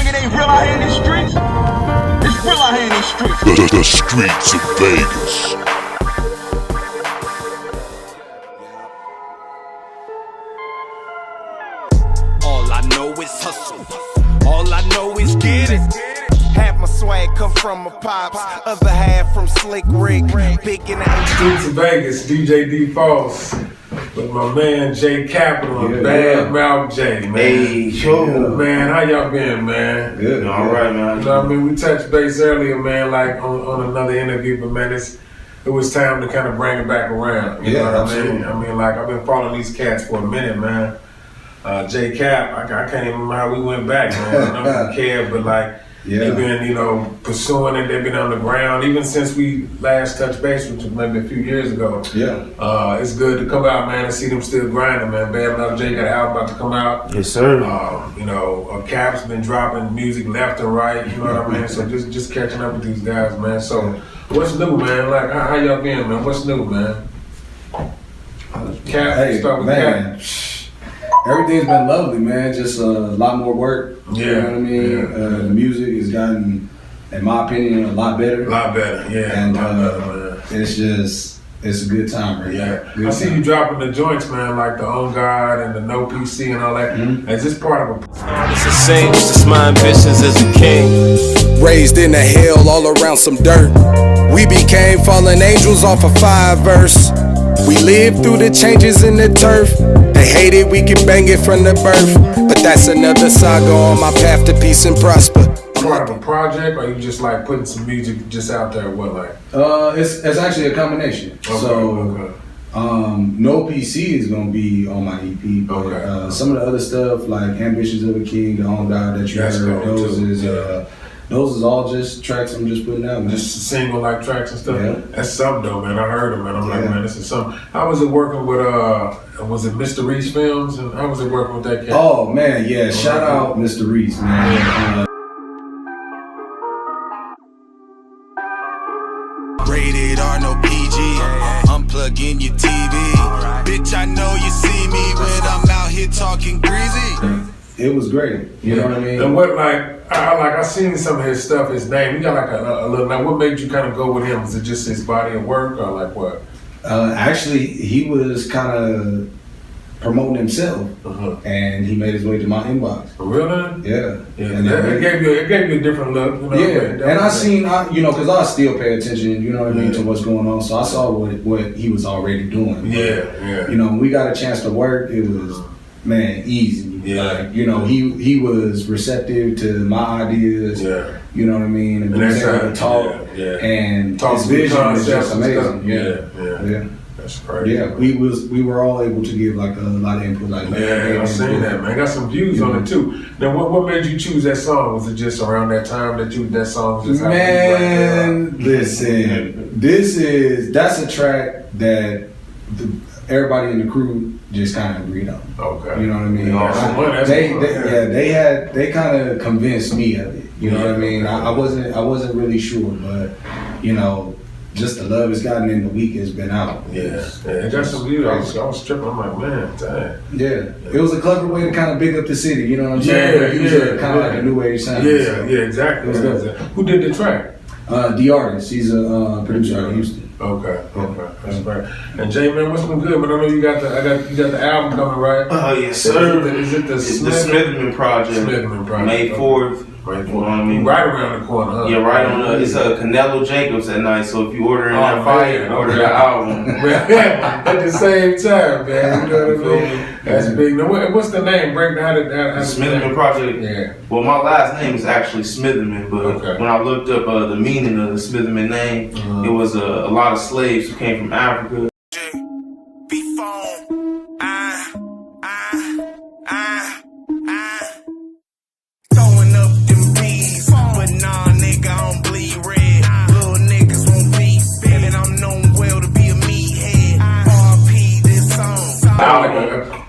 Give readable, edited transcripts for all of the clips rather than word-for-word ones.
think it ain't real out here in these streets? It's real out here in these streets. The streets of Vegas. All I know is hustle. All I know is get it. Half my swag come from my pops, other half from Slick Rick. Big in the Streets of Vegas, DJ D Falls, with my man J.Capital Bad Malc J, man. Hey, yo. Man, how y'all been, man? Good. All right, man. You know what I mean? We touched base earlier, man, like on another interview, but man, it was time to kind of bring it back around. You know what absolutely. I mean, like I've been following these cats for a minute, man. J.Cap, I can't even remember how we went back, man. I don't care, but like, they've been, you know, pursuing it. They've been on the ground even since we last touched base, which was maybe a few years ago. Yeah. It's good to come out, man, and see them still grinding, man. Bad Malc J got an album about to come out. Yes, sir. You know, Cap's been dropping music left and right. You know what I mean? So just catching up with these guys, man. So what's new, man? Like how y'all been, man? What's new, man? Cap, Hey, start with man. Cap. Everything's been lovely, man. Just a lot more work. Yeah, You know what I mean? yeah. The music has gotten, in my opinion, a lot better. A lot better, yeah. And a lot better, man. it's a good time right Yeah, now. Good I see time. you dropping the joints, man, like the On God and the No PC and all that. Is this part of a? It's a saint, just my ambitions as a king. Raised in the hell all around some dirt. We became fallen angels off a 5-verse. We lived through the changes in the turf. They hated we could bang it from the birth. But that's another saga on my path to peace and prosper. Part of a project, or you just like putting some music just out there? What like? It's actually a combination. Okay. No PC is gonna be on my EP, but some of the other stuff like Ambitions of a King, the On God that you That's heard, dope, those too. is those is all just tracks I'm just putting out, man. Just single like tracks and stuff. Yeah. That's something though, man. I heard them, man. I'm like, Yeah. man, this is something. How was it working with was it Mr. Reese Films? And how was it working with that cat? Oh man, yeah! Shout out Mr. Reese, man. Rated R, no PG. Unplug in your TV. Bitch, I know you see me when I'm out here talking greasy. It was great. You know what I mean? And what I seen some of his stuff. His name, he got like a little. Now, what made you kind of go with him? Was it just his body of work, or like what? Actually, he was kind of promoting himself, and he made his way to my inbox. Really? Yeah. And it gave you a different look. You know, Yeah, and I seen, because I still pay attention, you know what I mean, to what's going on. So I saw what he was already doing. Yeah. You know, when we got a chance to work, it was, man, easy. Yeah. Like, you know, he was receptive to my ideas. Yeah. You know what I mean? And we was able to talk. Yeah. And Talk his to the vision was concepts just and amazing. stuff. Yeah. That's crazy. Yeah, we were all able to give like a lot of input. Like, I seen that, man. Got some views on it too. Now, what made you choose that song? Was it just around that time that song was just Man, listen, that's a track that everybody in the crew just kind of agreed on. Okay. You know what I mean? Yeah, they kind of convinced me of it. You know what I mean? I wasn't really sure, but you know, just the love has gotten in the week has been out. Yeah, it got some views. I was tripping. I'm like, man, dang. Yeah, it was a clever way to kind of big up the city. You know what I'm saying? He was kind of like a new age sound. Yeah, exactly. It was good. Who did the track? The artist. He's a producer out of Houston. Okay, that's right. And Jay, man, what's been good? But I know you got the album coming, right? Oh yes, sir. Is it the Smithman Project? Smithman Project. May 4th. Right, You know what I mean? Right around the corner, huh? Yeah, right on it's Canelo Jacobs at night. So if you order in that fight, order the album. At the same time, man. You know what I mean? That's big. Now, what's the name? Break down The Smithman Project. Yeah. Well, my last name is actually Smitherman, but Okay. when I looked up the meaning of the Smitherman name, it was a lot of slaves who came from Africa. Throwing up them bees, but nah, nigga, I don't bleed red. Little niggas won't be big, and I'm known well to be a meathead. RP this song.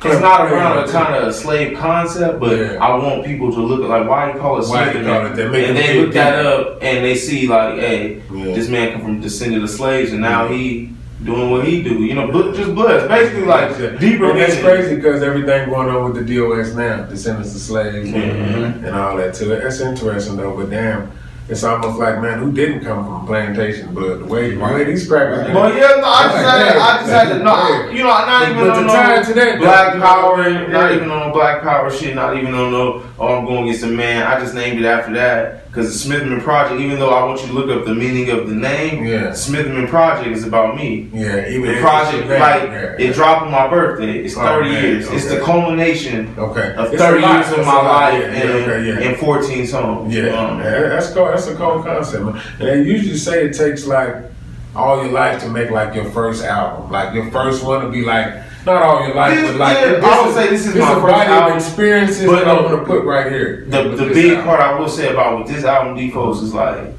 It's not around a kind of slave concept, but I want people to look at like, why you call it Smitherman? And they look that up and they see like, hey, this man come from descendant of slaves, and now he doing what he do, you know, just blessed. Basically, like deeper. And that's crazy because everything going on with the DOS now, descendants of slaves and all that too. That's interesting though, but damn. It's almost like, man, who didn't come from plantation, but the way these crackers. Well, yeah, no, I just had to, no, you know, not even on no black power, not even on black power shit, not even on no, oh, I'm going to get some man. I just named it after that. Because the Smithman Project, even though I want you to look up the meaning of the name, Smithman Project is about me. Yeah, even the project, it dropped on my birthday. It's 30 years. Okay. It's the culmination of 30 years of my life and 14 songs. Yeah, that's cool. That's a cool concept, man. And they usually say it takes like all your life to make like your first album. Like your first one to be like, not all your life, but like I would say this is my first album experiences that I'm gonna put right here. The big part I will say about with this album, D-Foes, is like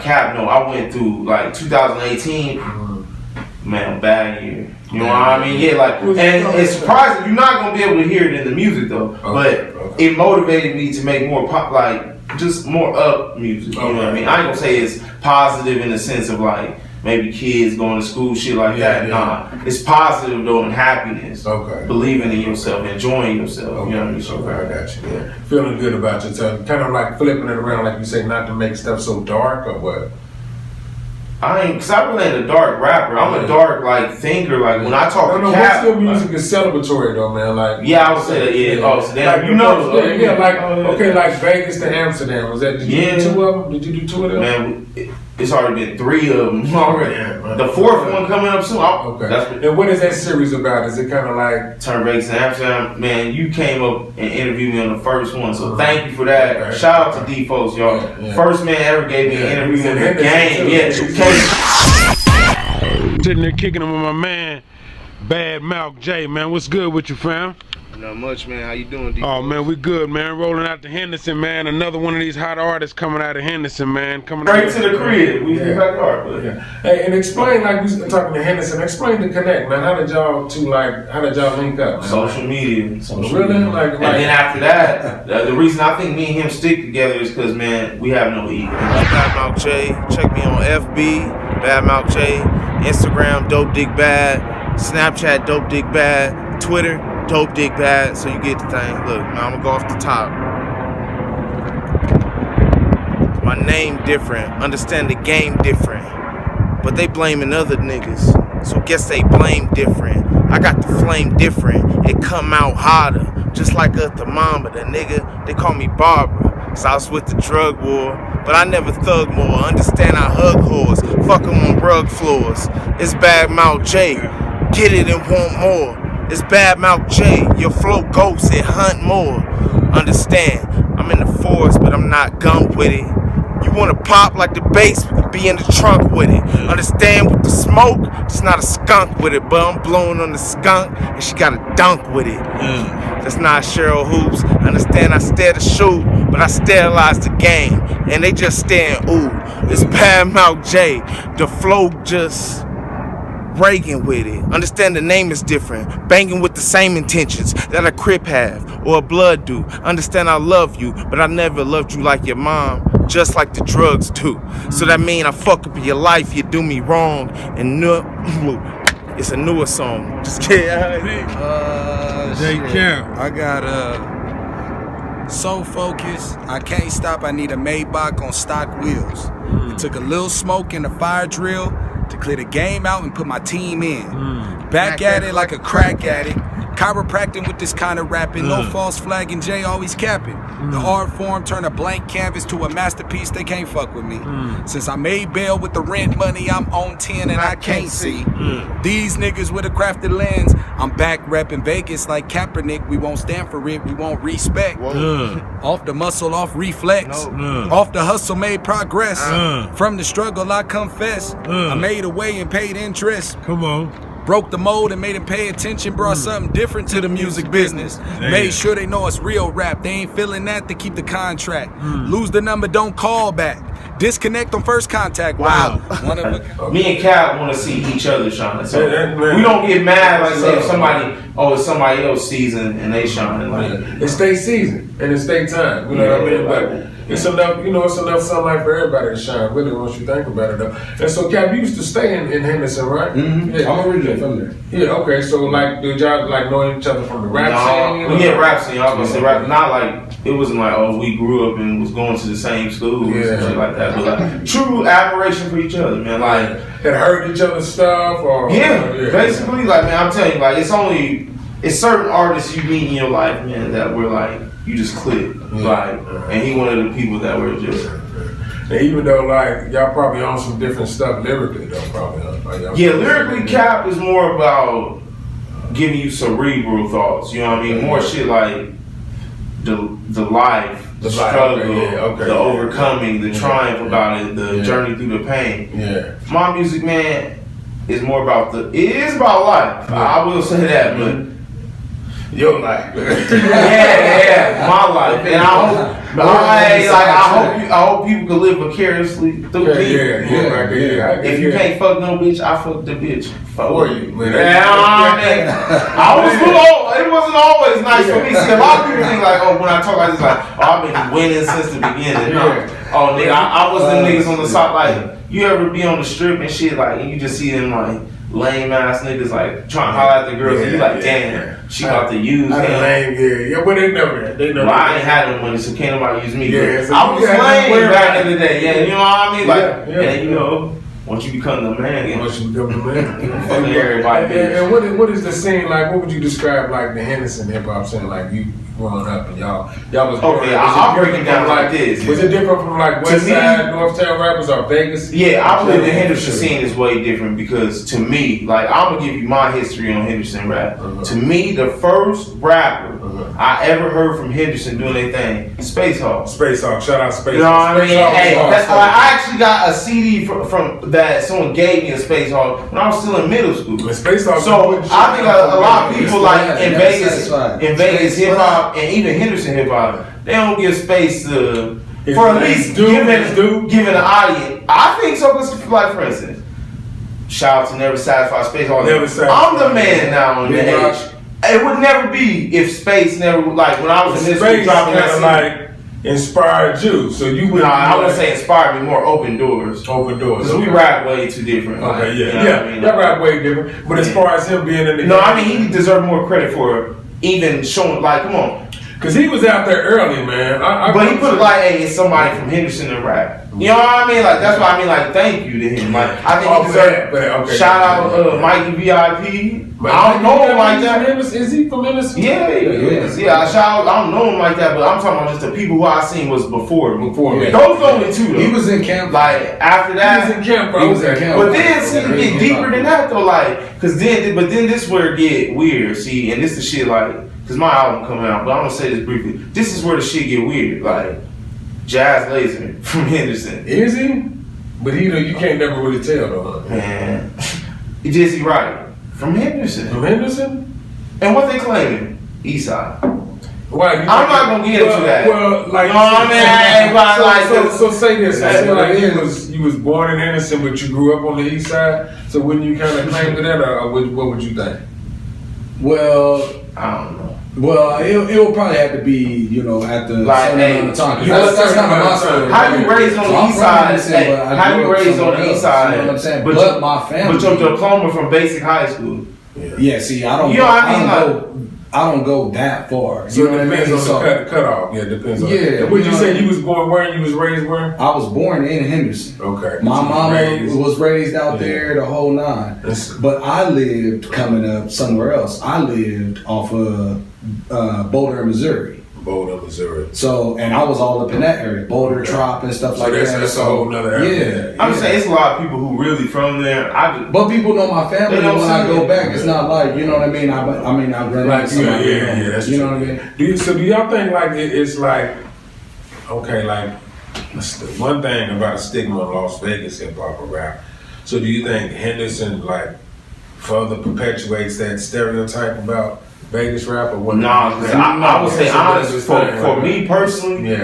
Cap. No, I went through like 2018. Man, bad year. You know what I mean? Yeah, like, and it's surprising you're not gonna be able to hear it in the music though. But it motivated me to make more pop, like just more up music. You know what I mean? I ain't gonna say it's positive in the sense of like maybe kids going to school, shit like that. Nah, it's positive though, and happiness. Believing in yourself, enjoying yourself. You know what I mean? I got you. Yeah. Feeling good about yourself. Kind of like flipping it around, like you say, not to make stuff so dark or what? Cause I really ain't a dark rapper. I'm a dark like thinker. Like when I talk to Cap, your music is celebratory though, man. Like I would say that. Yeah. Oh, so like, you know, like Vegas to Amsterdam. Was that? Did you do 2 of them? Did you do 2 of them? Man, it's already been 3 of them already. The 4th one coming up soon. And what is that series about? Is it kind of like Turn Vegas to Amsterdam? Man, you came up and interviewed me on the first one, so thank you for that. Shout out to D-Foes, y'all. First man ever gave me an interview in the game. Sitting there kicking him with my man, Bad Malc J, man. What's good with you, fam? Not much, man. How you doing, D? Oh, man, we good, man. Rolling out to Henderson, man. Another one of these hot artists coming out of Henderson, man. Coming right to the crib. We backyard. Hey, and explain, like we was talking to Henderson, explain the connect, man. How did y'all link up, man? Social media. Really? And then after that, the reason I think me and him stick together is because, man, we have no ego. Bad Malc J. Check me on FB, Bad Malc J. Instagram, Dope Dick Bad. Snapchat, Dope Dick Bad. Twitter, Dope Dick Bad, so you get the thing. Look, man, I'm gonna go off the top. My name different, understand the game different. But they blaming other niggas, so guess they blame different. I got the flame different, it come out hotter. Just like a thermometer, nigga. They call me Barbara, cause I was with the drug war. But I never thug more, understand I hug whores. Fuck them on rug floors. It's Bad Malc J, get it and want more. It's Bad Malc J, your flow ghost, it hunt more. Understand, I'm in the forest, but I'm not gump with it. You wanna pop like the bass, be in the trunk with it. Understand with the smoke, it's not a skunk with it, but I'm blowing on the skunk, and she got a dunk with it. That's not Cheryl Hoops. Understand I stare to shoot, but I sterilize the game, and they just staring, ooh. It's Bad Malc J, the flow just breaking with it. Understand the name is different. Banging with the same intentions that a Crip have or a Blood do. Understand I love you, but I never loved you like your mom, just like the drugs do. So that mean I fuck up your life, you do me wrong. And it's a newer song. Just kidding. J.Cap. I got So Focused. I Can't Stop. I Need a Maybach on stock wheels. It took a little smoke and a fire drill to clear the game out and put my team in. Back at it like a crack addict. Chiropractic with this kind of rapping. No false flagging, J always capping. The art form turn a blank canvas to a masterpiece, they can't fuck with me. Since I made bail with the rent money, I'm on 10 and I can't see. These niggas with a crafted lens, I'm back repping Vegas like Kaepernick. We won't stand for it, we won't respect. Off the muscle, off reflex. Off the hustle, made progress. From the struggle, I confess. I made a way and paid interest. Come on. Broke the mold and made them pay attention, brought something different to the music business. Made sure they know it's real rap. They ain't feeling that, they keep the contract. Lose the number, don't call back. Disconnect on first contact. Wow. Me and Cap want to see each other shine. So we don't get mad like say if somebody oh, it's somebody else's season and they shining. Like it's their season and it's their time. You know what I mean? But it's enough, it's enough sunlight for everybody to shine, really, once you think about it, though. And so, Cap, you used to stay in Henderson, right? Mm-hmm. Yeah, I'm originally from there. Yeah, okay. So, like, did y'all, like, know each other from the rap scene? Yeah, rap scene. I was gonna say rap. Not like, it wasn't like, oh, we grew up and was going to the same schools and shit like that. But, like, true admiration for each other, man. Like, had heard each other's stuff? Or basically, like, man, I'm telling you, like, it's certain artists you meet in your life, man, that were like, you just click, like, and he one of the people that were just. And even though, like, y'all probably on some different stuff lyrically, though, probably. Lyrically, Cap is more about giving you cerebral thoughts. You know what I mean? More shit like the life, the struggle, the overcoming, the triumph about it, the journey through the pain. Yeah. My music, man, is more about it is about life. I will say that, but. Your life. My life. And I hope people can live vicariously through me. If you can't fuck no bitch, I fuck the bitch for you. It wasn't always nice for me. See, a lot of people think like, oh, when I talk like this, like, oh, I've been winning since the beginning. No. Oh, nigga, I was them niggas on the side. Like, you ever be on the strip and shit, like, and you just see them like lame ass niggas like trying to holler at the girls, and you like, damn, she about to use him. But they never. Well, I ain't had no money, so can't nobody use me. So I was lame back in the day. You know what I mean? Like, and once you become the man, fucking everybody. And what is the scene like? What would you describe like the Henderson hip hop scene? Like you growing up and y'all was I'll break it down like this. Was it different from like West Side, Northtown rappers or Vegas? Yeah, I believe the Henderson scene is way different because to me, like I'm gonna give you my history on Henderson rap. To me, the first rapper I ever heard from Henderson doing their thing, Space Hawk. Space Hawk, shout out Space Hawk. You know what I mean? Hey, I actually got a CD from that someone gave me a Space Hawk when I was still in middle school. Space Hawk. So I think a lot of people like in Vegas hip hop and even Henderson hip hop, they don't give space to for at least giving an audience. I think so. Like for instance, shout out to Never Satisfied Space Hawk. I'm the man now on the age. It would never be if Space never like when I was in this school dropping that like inspired you. So you would I wouldn't say inspired me, more open doors. Open doors. Because we rap way too different. Okay, like, that rap way different. But as far as him being in the no, I mean he deserved more credit for even showing like come on. Cause he was out there early, man. But he put it like, hey, it's somebody from Henderson and rap. You know what I mean? Like that's why I mean, like, thank you to him. Like I think he deserved. Shout out Mikey VIP. I don't know him like that. Is he from Henderson? Yeah. I don't know him like that, but I'm talking about just the people who I seen was before me. Those only two. Though. He was in camp. Like after that, he was in camp, bro. But then see, it get deeper than that though. Like, but then this where it get weird. See, and this the shit like. Cause my album coming out, but I'm gonna say this briefly. This is where the shit get weird. Like Jazz Laser from Henderson. Is he? But you can't never really tell though. Man, Jesse Wright from Henderson. From Henderson? And what they claiming? Eastside. Why? I'm not gonna get into that. Well, like, so say this. I feel like you was born in Henderson, but you grew up on the East Side. So wouldn't you kind of claim to that, or what would you think? Well, I don't know. Well, it will probably have to be, at the like, time. That's kind of my story. How you raised on the East Side? How you raised on the East Side? You know what I'm saying? But my family. But your diploma from basic high school. Yeah. See, I don't. You know what I mean? I don't go that far. So it depends on the cutoff. Yeah, it depends on. Yeah. Would you say you was born where and you was raised where? I was born in Henderson. Okay. My mama was raised out there, the whole nine. But I lived coming up somewhere else. I lived off of Boulder, Missouri. So, and I was all up in that area, Boulder, Trop, and stuff like that. That's a whole nother area. I'm saying it's a lot of people who really from there. But people know my family, and when I go back, it's not like, you know what I mean? I run like, into somebody. That's you true. know what I mean? Do y'all think like it's like, okay, like one thing about a stigma in Las Vegas hip hop or rap. So do you think Henderson like further perpetuates that stereotype about Vegas rap or what? Nah, I would say honestly, for me personally,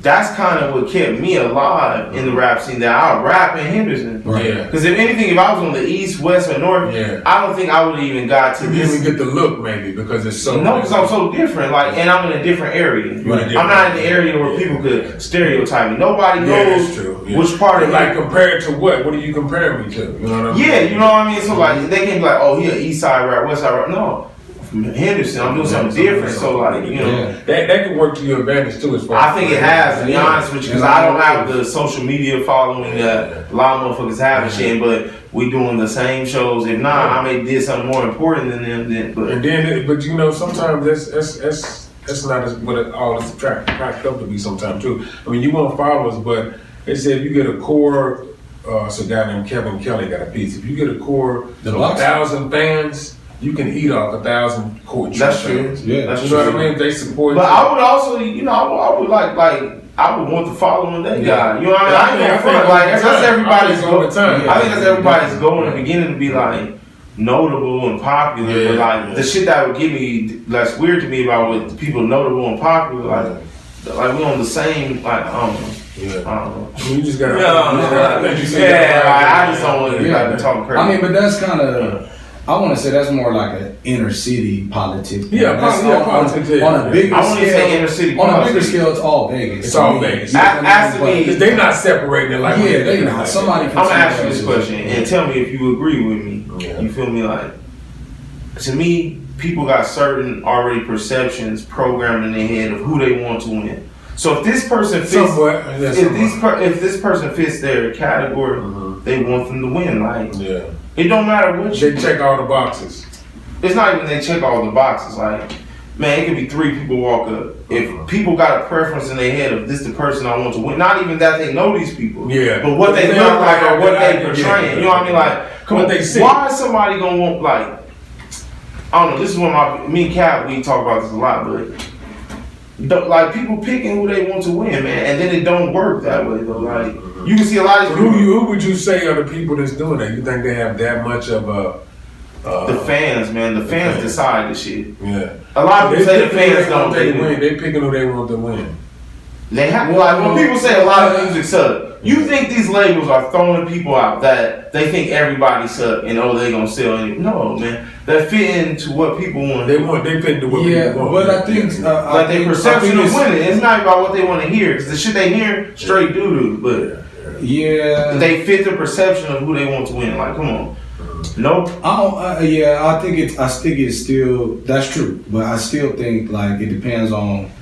that's kind of what kept me alive in the rap scene. That I rap in Henderson. Right. Yeah. Because if anything, if I was on the east, west, or north, I don't think I would have even got to You this. didn't even get the look, maybe, because it's so. No, because I'm so different. Like, and I'm in a different area. Right. I'm not in the area where people could stereotype me. Nobody knows that's true. Yeah. which part of like compared to what? What do you compare me to? You know what I mean? Yeah, you know what I mean. So like, they can't be like, oh, he an east side rap, west side rap. No. From Henderson, I'm doing something different. So like, you know, that could work to your advantage too. As far I think it has, to be honest with you, because I don't have the social media following that a lot of motherfuckers have and shit. But we doing the same shows. If not, I may did something more important than them. But you know, sometimes that's not what all it's cracked up to be. Sometimes too. I mean, you want followers, but they say if you get a core, it's a guy named Kevin Kelly got a piece. If you get a core of 1,000 fans. You can eat off 1,000 court. That's true. Yeah, that's you true. know what I mean? They support. But I would also, you know, I would like I would want the following that guy. You know what I mean? I ain't gonna front like that's everybody's goal. I think that's everybody's goal in the beginning to be like notable and popular. But like the shit that would give me that's weird to me about with people notable and popular, like we on the same like I don't know. You just gotta. I just don't want to talk crazy. I mean, but that's kind of. I want to say that's more like an inner city politics. Yeah, politics. On a bigger I want to scale, say inner city on politics. a bigger scale, it's all Vegas. It's all Vegas. Ask me. They're not separating it like. Yeah, they not. Somebody. I'm gonna ask you this question and tell me if you agree with me. Yeah. You feel me? Like, to me, people got certain already perceptions programmed in their head of who they want to win. So if this person fits, if this person fits their category, they want them to win. Like, it don't matter what they check all the boxes. It's not even they check all the boxes. Like, man, it could be 3 people walk up. If people got a preference in their head of this the person I want to win, not even that they know these people, but what they look like or what they portraying. You know what I mean? Like, come on, why is somebody gonna want like? I don't know. This is when me and Cap we talk about this a lot, but like people picking who they want to win, man, and then it don't work that way though. Like you can see a lot of people. Who would you say are the people that's doing that? You think they have that much of a? The fans, man. The fans decide the shit. Yeah. A lot of people say the fans don't. They win. They picking who they want to win. They have like when people say a lot of music suck. You think these labels are throwing people out that they think everybody suck and they gonna sell any? No, man. They fit into what people want. They fit into what people want. But I think like their perception of winning. It's not about what they want to hear because the shit they hear straight doo doo. But they fit the perception of who they want to win. Like, come on. Nope. I think it's still that's true, but I still think like it depends on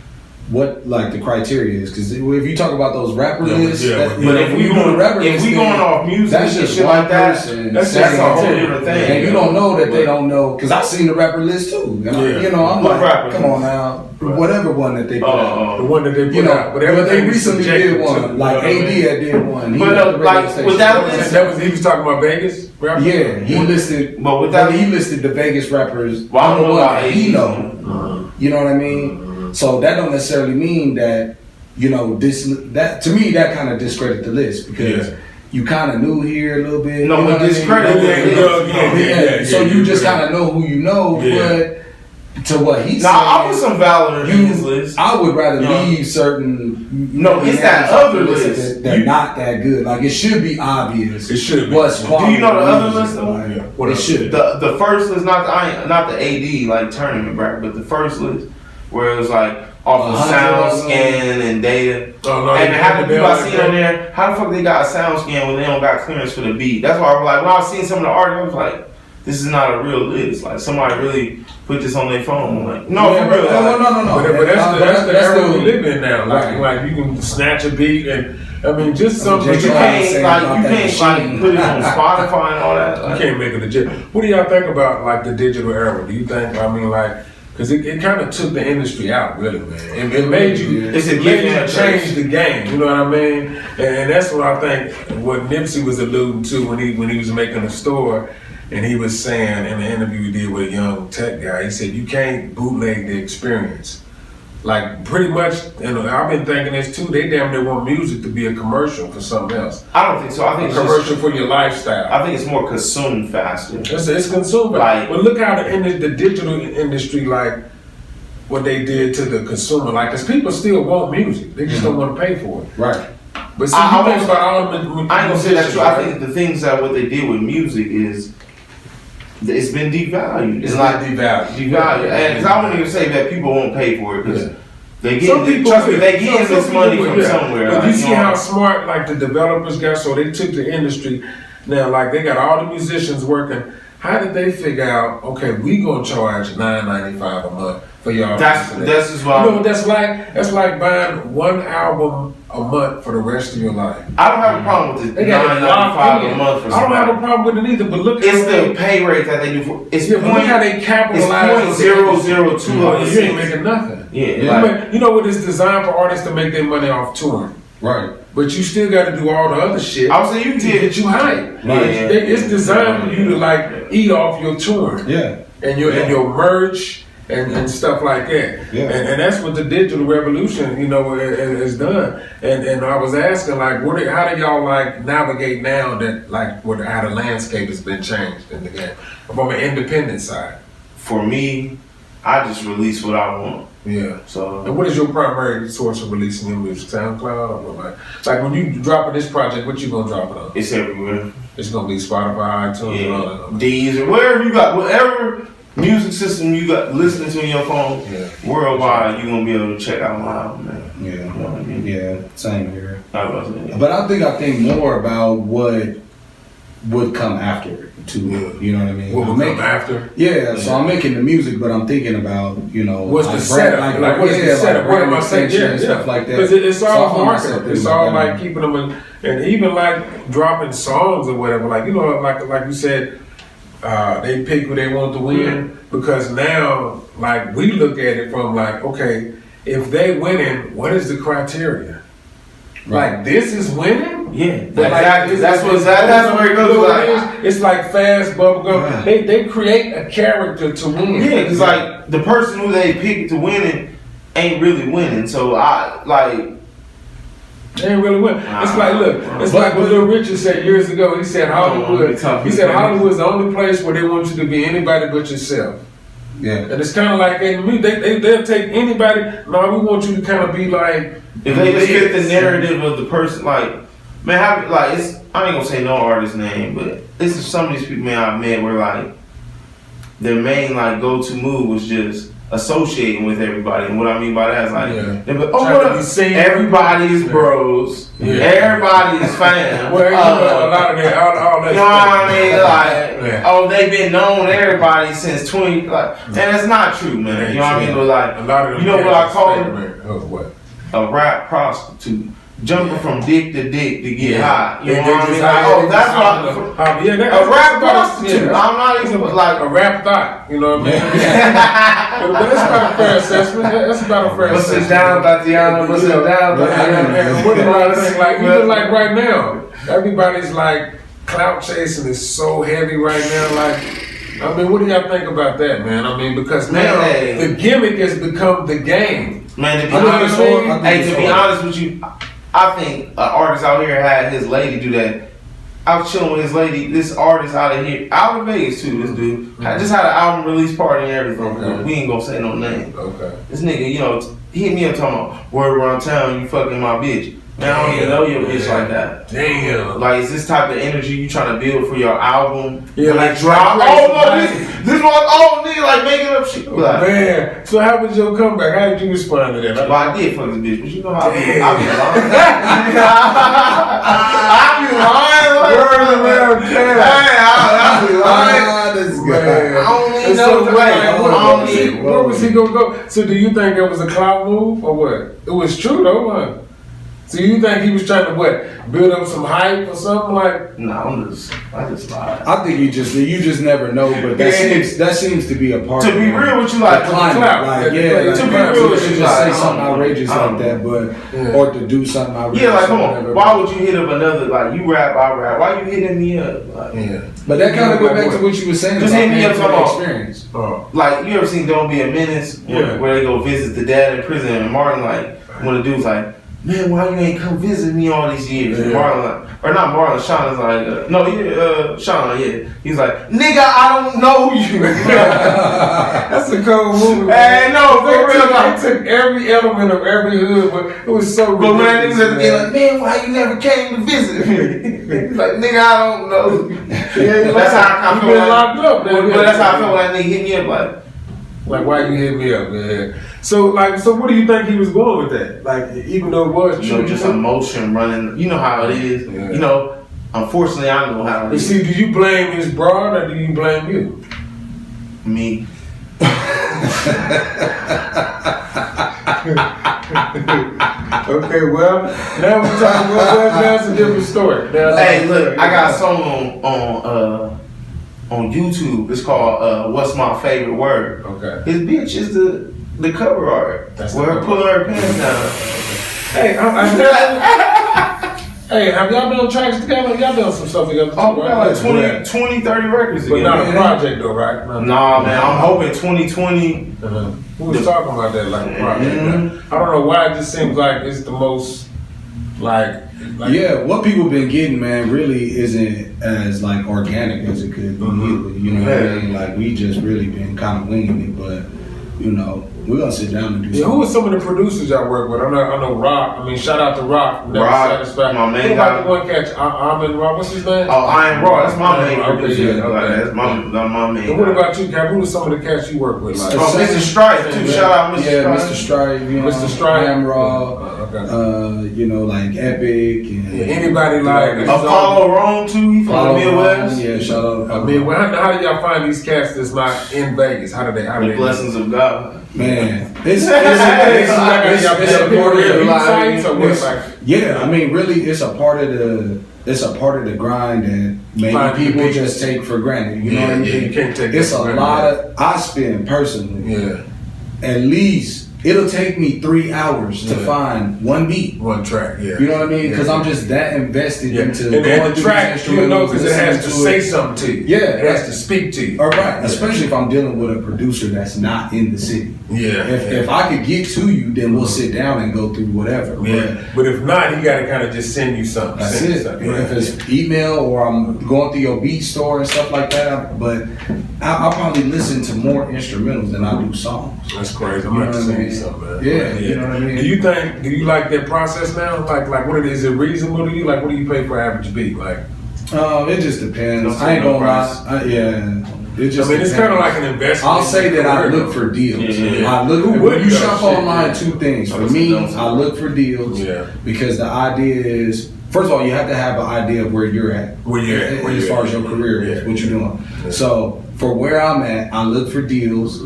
what like the criteria is, because if you talk about those rapper lists, but if we going off music that's and just shit like that, that's a whole different thing. And you don't know that they don't know, because I've seen the rapper list too. And I'm what like, come on now, whatever one that they put out, the one that they put out, but they recently did one, like AD did one. But like with that list, he was talking about Vegas. Rappers? Yeah, he listed. But with that, he listed the Vegas rappers. Well, I don't know about AD. He know. You know what I mean? So that don't necessarily mean that, that to me that kind of discredit the list, because you kind of knew here a little bit. No, but discredit the list. So you just kind of know who you know, but to what he's saying. I'll put some valor in his list. I would rather leave certain. No, it's that other list. They're not that good. Like it should be obvious. It should be. What's quality. Do you know the other list though? It should. The first list, not the AD like tournament bracket, but the first list. Where it was like off of sound scan and data. And half the people I seen on there, how the fuck they got a sound scan when they don't got clearance for the beat? That's why I was like, when I was seeing some of the art, I was like, this is not a real list. Like somebody really put this on their phone. I'm like, no, for real. No. But that's the era we live in now. Like you can snatch a beat and I mean just something. But you can't put it on Spotify and all that. You can't make it legit. What do y'all think about like the digital era? Do you think? I mean like. Because it kind of took the industry out, really, man. It made you change the game. You know what I mean? And that's what I think. What Nipsey was alluding to when he was making a store, and he was saying in the interview he did with a young tech guy, he said you can't bootleg the experience. Like pretty much, I've been thinking this too. They damn near want music to be a commercial for something else. I don't think so. I think a commercial for your lifestyle. I think it's more consumed faster. It's consumed. But look how the digital industry, like what they did to the consumer. Like, cause people still want music, they just don't want to pay for it. Right. But see, you think about all the I ain't gonna say that's true. I think the things that what they did with music is it's been devalued. It's like devalued. And cause I wouldn't even say that people won't pay for it because they some get people, trust me, they getting this money from somewhere. But like, you see how smart like the developers got, so they took the industry. Now, like they got all the musicians working. How did they figure out? Okay, we gonna charge $9.95 a month for y'all. That's just why. You know what that's like? That's like buying one album a month for the rest of your life. I don't have a problem with the $9.95 a month for somebody. I don't have a problem with it either. But look, it's the pay rate that they do for. It's look how they capitalize. It's 0.002. You ain't making nothing. Yeah. Like, you know what? It's designed for artists to make their money off touring. Right. But you still got to do all the other shit. I was saying you get you hype. Right. It's designed for you to like eat off your touring. Yeah. And your merch and stuff like that. Yeah. And that's what the digital revolution, you know, has done. And I was asking like, how do y'all like navigate now that like how the landscape has been changed in the game from an independent side? For me, I just release what I want. Yeah. So. And what is your primary source of releasing your music? SoundCloud or like when you dropping this project, what you gonna drop it on? It's everywhere. It's gonna be Spotify, iTunes, and all that. Deezer, wherever you got, whatever music system you got listening to in your phone, worldwide, you're gonna be able to check out my album, man. Yeah. You know what I mean? Yeah. Same here. But I think more about what would come after it too. You know what I mean? What would come after? Yeah, so I'm making the music, but I'm thinking about, you know, what's the setup? Like what's the setup? What am I saying? Yeah, stuff like that. Because it's all marketing. It's all like keeping them in, and even like dropping songs or whatever. Like you know, like you said, they pick who they want to win because now, like we look at it from like, okay, if they winning, what is the criteria? Right. Like this is winning. Yeah, exactly. That's where it goes. Like, it's like fast bubblegum. Yeah. They create a character to win. Yeah, because like the person who they pick to win ain't really winning. So they ain't really winning. It's like look, it's like what Little Richard said years ago. He said Hollywood. He said Hollywood's the only place where they want you to be anybody but yourself. Yeah, and it's kind of like they'll take anybody. No, we want you to kind of be like if they just fit the narrative of the person. Like man, I ain't gonna say no artist name, but this is some of these people man I met where like their main like go-to move was just associating with everybody, and what I mean by that is like, they're like oh, what up? Everybody's bros, everybody's fans. Well, you know, a lot of that, all that. You know what I mean? Like, oh, they've been known to everybody since 20. Like, and that's not true, man. You know what I mean? But like, a lot of them, you know what I call it? What? A rap prostitute. Jumping from dick to dick to get high. You know what I mean? Like, oh, that's what a rap prostitute. I'm not even like a rap thought. You know what I mean? But that's about a fair assessment. That's about a fair assessment. What's it down, Tatiana? What's it down, Tatiana? What do I think? Like even like right now, everybody's like clout chasing is so heavy right now. Like, I mean, what do y'all think about that, man? I mean, because now the gimmick has become the game. Man, to be honest with you, I think an artist out here had his lady do that. I was chilling with his lady, this artist out of here, out of Vegas too, this dude. I just had an album release party and everything. Okay. We ain't gonna say no name. Okay. This nigga, you know, he hit me up talking about, word around town, you fucking my bitch. Man, I don't even know your bitch like that. Damn. Like, is this type of energy you trying to build for your album? Yeah, like drop. Oh, no, this one, oh, nigga, like making up shit. Oh, man. So, how was your comeback? How did you respond to that? Well, I did fuck this bitch, but you know how I be lying. I be lying. Word around town. Hey, I be lying. I don't even know the way. Where was he gonna go? So, do you think that was a clout move or what? It was true though, huh? So you think he was trying to what? Build up some hype or something like? No, I just lied. I think you just never know, but that seems to be a part. To be real with you, like climate, to be real with you, just say something outrageous like that, but or to do something outrageous. Yeah, like come on, why would you hit up another? Like you rap, I rap. Why you hitting me up? Like, but that kind of goes back to what you were saying. Just hit me up about experience. Like you ever seen Don't Be a Menace? Where they go visit the dad in prison, and Martin like when the dude's like, man, why you ain't come visit me all these years? And Marlon, or not Marlon, Sean is like, Sean, yeah. He's like, nigga, I don't know you. That's a cold movie. Hey, no, for real. They took every element of every hood, but it was so But man, ridiculous. niggas at the end like, man, why you never came to visit me? He's like, nigga, I don't know. Yeah, That's how I you feel been like, locked up, man. but that's how I feel like that nigga hit me up like, why you hit me up, man? So what do you think he was going with that? Like, even though it was you know, just emotion running. You know how it is. Yeah. You know, unfortunately, I know how it But is. see, do you blame his broad or do you blame you? Me. Okay, well, now we're talking about that's a different story. Hey, look, I got a song on YouTube. It's called "What's My Favorite Word." Okay. His bitch is the cover art. That's where the her cover pulling her pants down. Hey, hey, have y'all been on tracks together? Y'all done some stuff together? Oh, we got like right? 20, 30 records But together. not a project though, right? Nah, man, I'm hoping 2020. We was talking about that like a project. I don't know why it just seems like it's the most like yeah, what people been getting, man, really isn't as like organic as it could be. Either, you know what I mean? Like we just really been kind of winging it, but you know, we're gonna sit down and do something. who are some of the producers y'all work with? I know Rock. I mean, shout out to Rock. Never Rock, Satisfied. my main Who about guy. the one catch? I'm in Rock. What's his name? Oh, I Am Raw. That's my main Okay, producer. yeah, Like, okay. that's my main. And what guy. about you, Cap? Who are some of the cats you work with? Like, Oh, Mr. Stripe too. Shout out Mr. Yeah, Stripe. Mr. Stripe, you know, Mr. Stripe. Am Raw, Okay. you know, like Epic and Anybody like Apollo Rome too. He from the Follow Midwest. On, yeah, shout out. I mean, how do y'all find these cats that's not in Vegas? How do they? The blessings of God. Man, it's yeah. I mean, really, it's a part of the grind that maybe Find people the just take for granted. You know what I mean? You can't take it's that a for lot granted. of. I spend personally, Yeah, at least it'll take me 3 hours to find one beat. one track. Yeah, You know what I mean? Because I'm just that invested into and going the through track, these you know, because it instrumentals, has to listening say it. something to you. Yeah, it has to speak to you. All right, especially if I'm dealing with a producer that's not in the city. Yeah. If I could get to you, then we'll sit down and go through whatever. Yeah, but if not, he got to kind of just send you something. That's Send you it. something. If it's email or I'm going through your beat store and stuff like that, but I'll probably listen to more instrumentals than I do songs. That's crazy. I'm You gonna have to know what I send you mean? something, man. Yeah, you know what I mean? Do you like that process now? Like what it is? It reasonable to you? Like, what do you pay for average beat? Like, It just depends. Don't I ain't say no gonna lie. price. It just it's depends. kind of like an investment. I'll say that I look for deals. I look when you shop online, two things. For me, I look for deals because the idea is, first of all, you have to have an idea of where you're at. As far as your career is, what you're doing. So for where I'm at, I look for deals,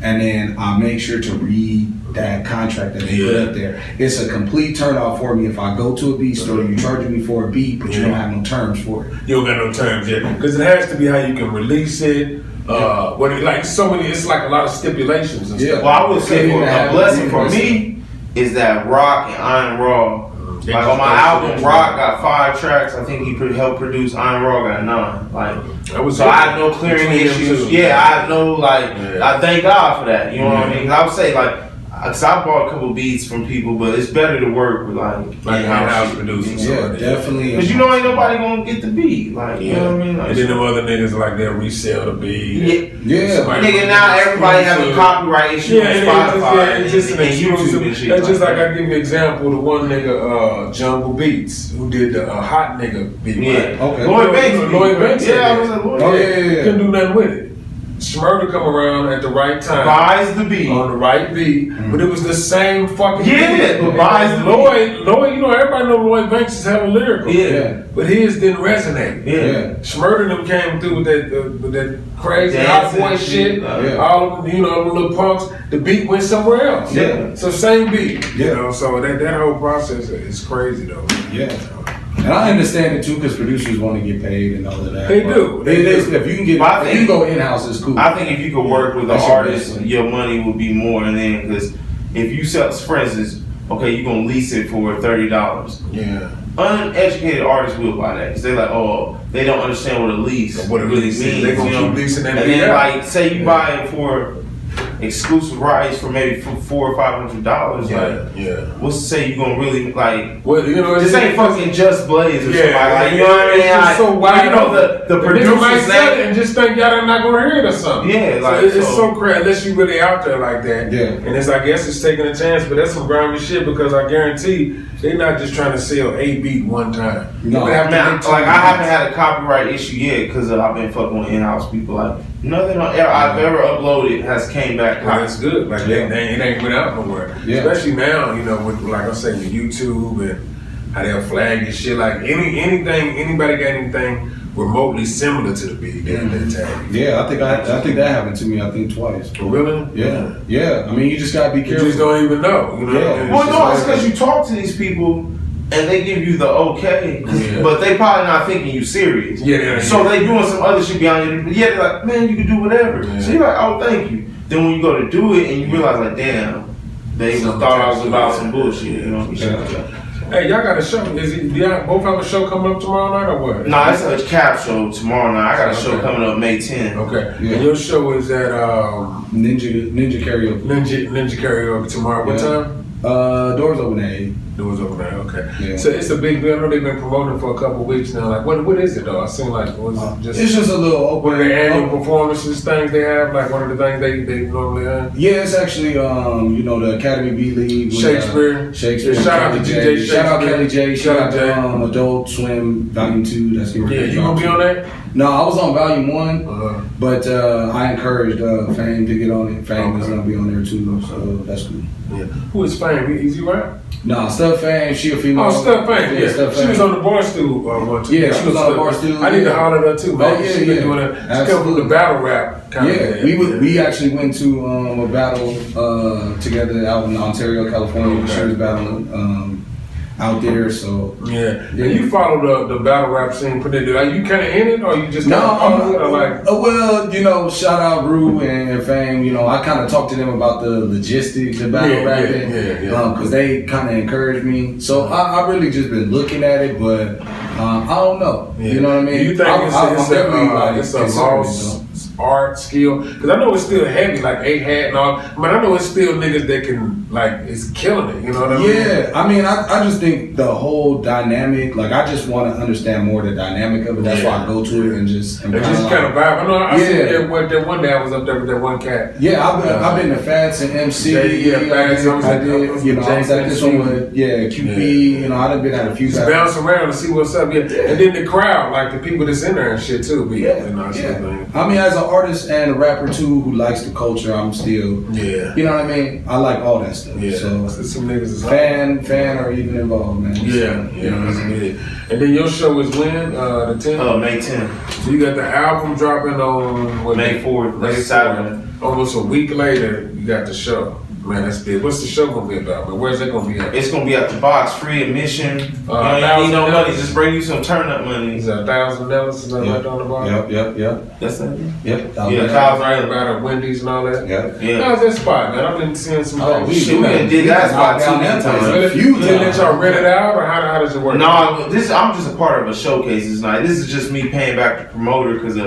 and then I make sure to read that contract that they put up there. It's a complete turn off for me if I go to a beat store, you're charging me for a beat, but you don't have no terms for it. You don't got no terms yet, because it has to be how you can release it. It's like a lot of stipulations and stuff. Well, I would say a blessing for me is that Rock and Iron Raw. Like on my album, Rock got 5 tracks. I think he helped produce. Iron Raw got 9. Like, so I have no clearing issues. Yeah, I have no I thank God for that. You know what I mean? 'Cause I would say cause I bought a couple beats from people, but it's better to work with in-house producers. Yeah, definitely. Cause you know ain't nobody gonna get the beat. Like, you know what I mean? Like, And then them other niggas they'll resell the beat. Yeah. Nigga, now everybody having copyright issues on Spotify it's just an and YouTube exclusive. and shit. That's just like I give you an example. The one nigga, Jungle Beats, who did the hot nigga beat. Yeah. Right? Okay. Lloyd Banks. Lloyd Banks. Yeah, I was like, Lloyd. Oh yeah. Couldn't do nothing with it. Smurder come around at the right time. Buys the beat. On the right beat, but it was the same fucking beat. But buys the Lloyd, you know, everybody know Lloyd Banks is hella lyrical. Yeah. But his didn't resonate. Yeah. Smurder them came through with that crazy Dancing hot boy shit. Yeah. All of them, you know, the little punks. The beat went somewhere else. Yeah. So same beat. You Yeah. know, so that whole process is crazy though. Yeah. And I understand it too, because producers want to get paid and all of that. They do. If you can get, if you go in house, it's cool. I think if you could work with an That's your artist, best. your money would be more. And then, because if you sell, for instance, okay, you're gonna lease it for $30. Yeah. Uneducated artists will buy that because they're like, oh, they don't understand what a lease What it really means. means. They gonna you know? keep leasing that And beat then, out. like, say you buy it for exclusive rights for maybe $400 or $500. What's to say you gonna really like? Well, you know, this ain't fucking Just Blaze or something like, you know what I mean? It's just so wide. You know the producers might producers sell it and just think y'all not gonna hear it or something. Yeah, like it's so crazy unless you really out there like that. Yeah, and it's I guess it's taking a chance, but that's some grimy shit because I guarantee they're not just trying to sell a beat one time. No, man, like I haven't had a copyright issue yet because I've been fucking with in-house people. Like nothing I've ever uploaded has came back. Well, that's good. Like it ain't went out nowhere. Yeah. Especially now, you know, with like I say, with YouTube and how they'll flag and shit. Like anybody got anything remotely similar to the beat, they tag. Yeah, I think that happened to me. I think twice. Oh, really? Yeah. I mean, you just gotta be careful. You just don't even know. You know? Yeah. Well, no, it's because you talk to these people. And they give you the okay, but they probably not thinking you serious. So they doing some other shit behind you. But they're like, man, you can do whatever. So you're like, oh, thank you. Then when you go to do it and you realize, like, damn, they thought I was about some bullshit. You know? Hey, y'all got a show. Do y'all both have a show coming up tomorrow night or what? Nah, it's a cap show tomorrow night. I got a show coming up May 10th. Okay. Yeah. And your show is at Ninja Karaoke. Ninja Karaoke tomorrow. What time? Doors open at 8. Doors open at 8. Okay. Yeah. So it's a big deal. I know they've been promoting for a couple of weeks now. Like, what is it though? I seen like it's just a little open. One of the annual performances things they have. Like one of the things they normally have. Yeah, it's actually the Academy B League. Shakespeare. Shout out to DJ. Shout out Kelly J. Shout out Adult Swim Volume 2. That's you gonna be on that? No, I was on Volume 1, but I encouraged Fame to get on it. Fame is gonna be on there too, so that's cool. Yeah. Who is Fame? Is he right? Nah, Steph Fame, she a female. Oh, Steph Fame, yeah. Steph She Fame. was on the bar stool one time. Yeah, she was on the bar stool. I need to holler at her too, man. She been doing it. She come from the battle rap kind of thing. We actually went to a battle together out in Ontario, California. She was battling out there, so yeah. You follow the battle rap scene pretty good. Are you kind of in it, or you just follow it, or like? Well, shout out Rue and Fame. I kind of talked to them about the logistics of battle rapping, because they kind of encouraged me. So I really just been looking at it, but I don't know. Yeah. You know what I mean? Do you think it's a lost art skill? Because I know it's still heavy, like A-Hat and all. But I know it's still niggas that can it's killing it. You know what I mean? Yeah, I mean, I just think the whole dynamic. Like, I just want to understand more the dynamic of it. That's why I go to it and just kind of vibe. I know. I seen that one day I was up there with that one cat. Yeah, I've been to Fats and MC. Fats. I did. I was at this one with QP. I done been at a few. Just bounce around and see what's up. Yeah, and then the crowd, like the people that's in there and shit too. I mean, as an artist and a rapper too who likes the culture, I'm still. Yeah. You know what I mean? I like all that stuff. Yeah. So some niggas is fan or even involved, man. That's good. And then your show is when? The 10th? May 10th. So you got the album dropping on May 4th. May 4th. Almost a week later, you got the show. Man, that's big. What's the show gonna be about? Man? Where's it gonna be at? It's gonna be at the box, free admission. You need no money. Just bring you some turn up money. Is that $1,000? Is that right on the bottom? Yep. That's it. Yep. Kyle's right about at Wendy's and all that. Yeah. How's that spot, man? I've been seeing some. We did that spot too many times. You let y'all rent it out, or how does it work? No, I'm just a part of a showcase this night. This is just me paying back the promoter because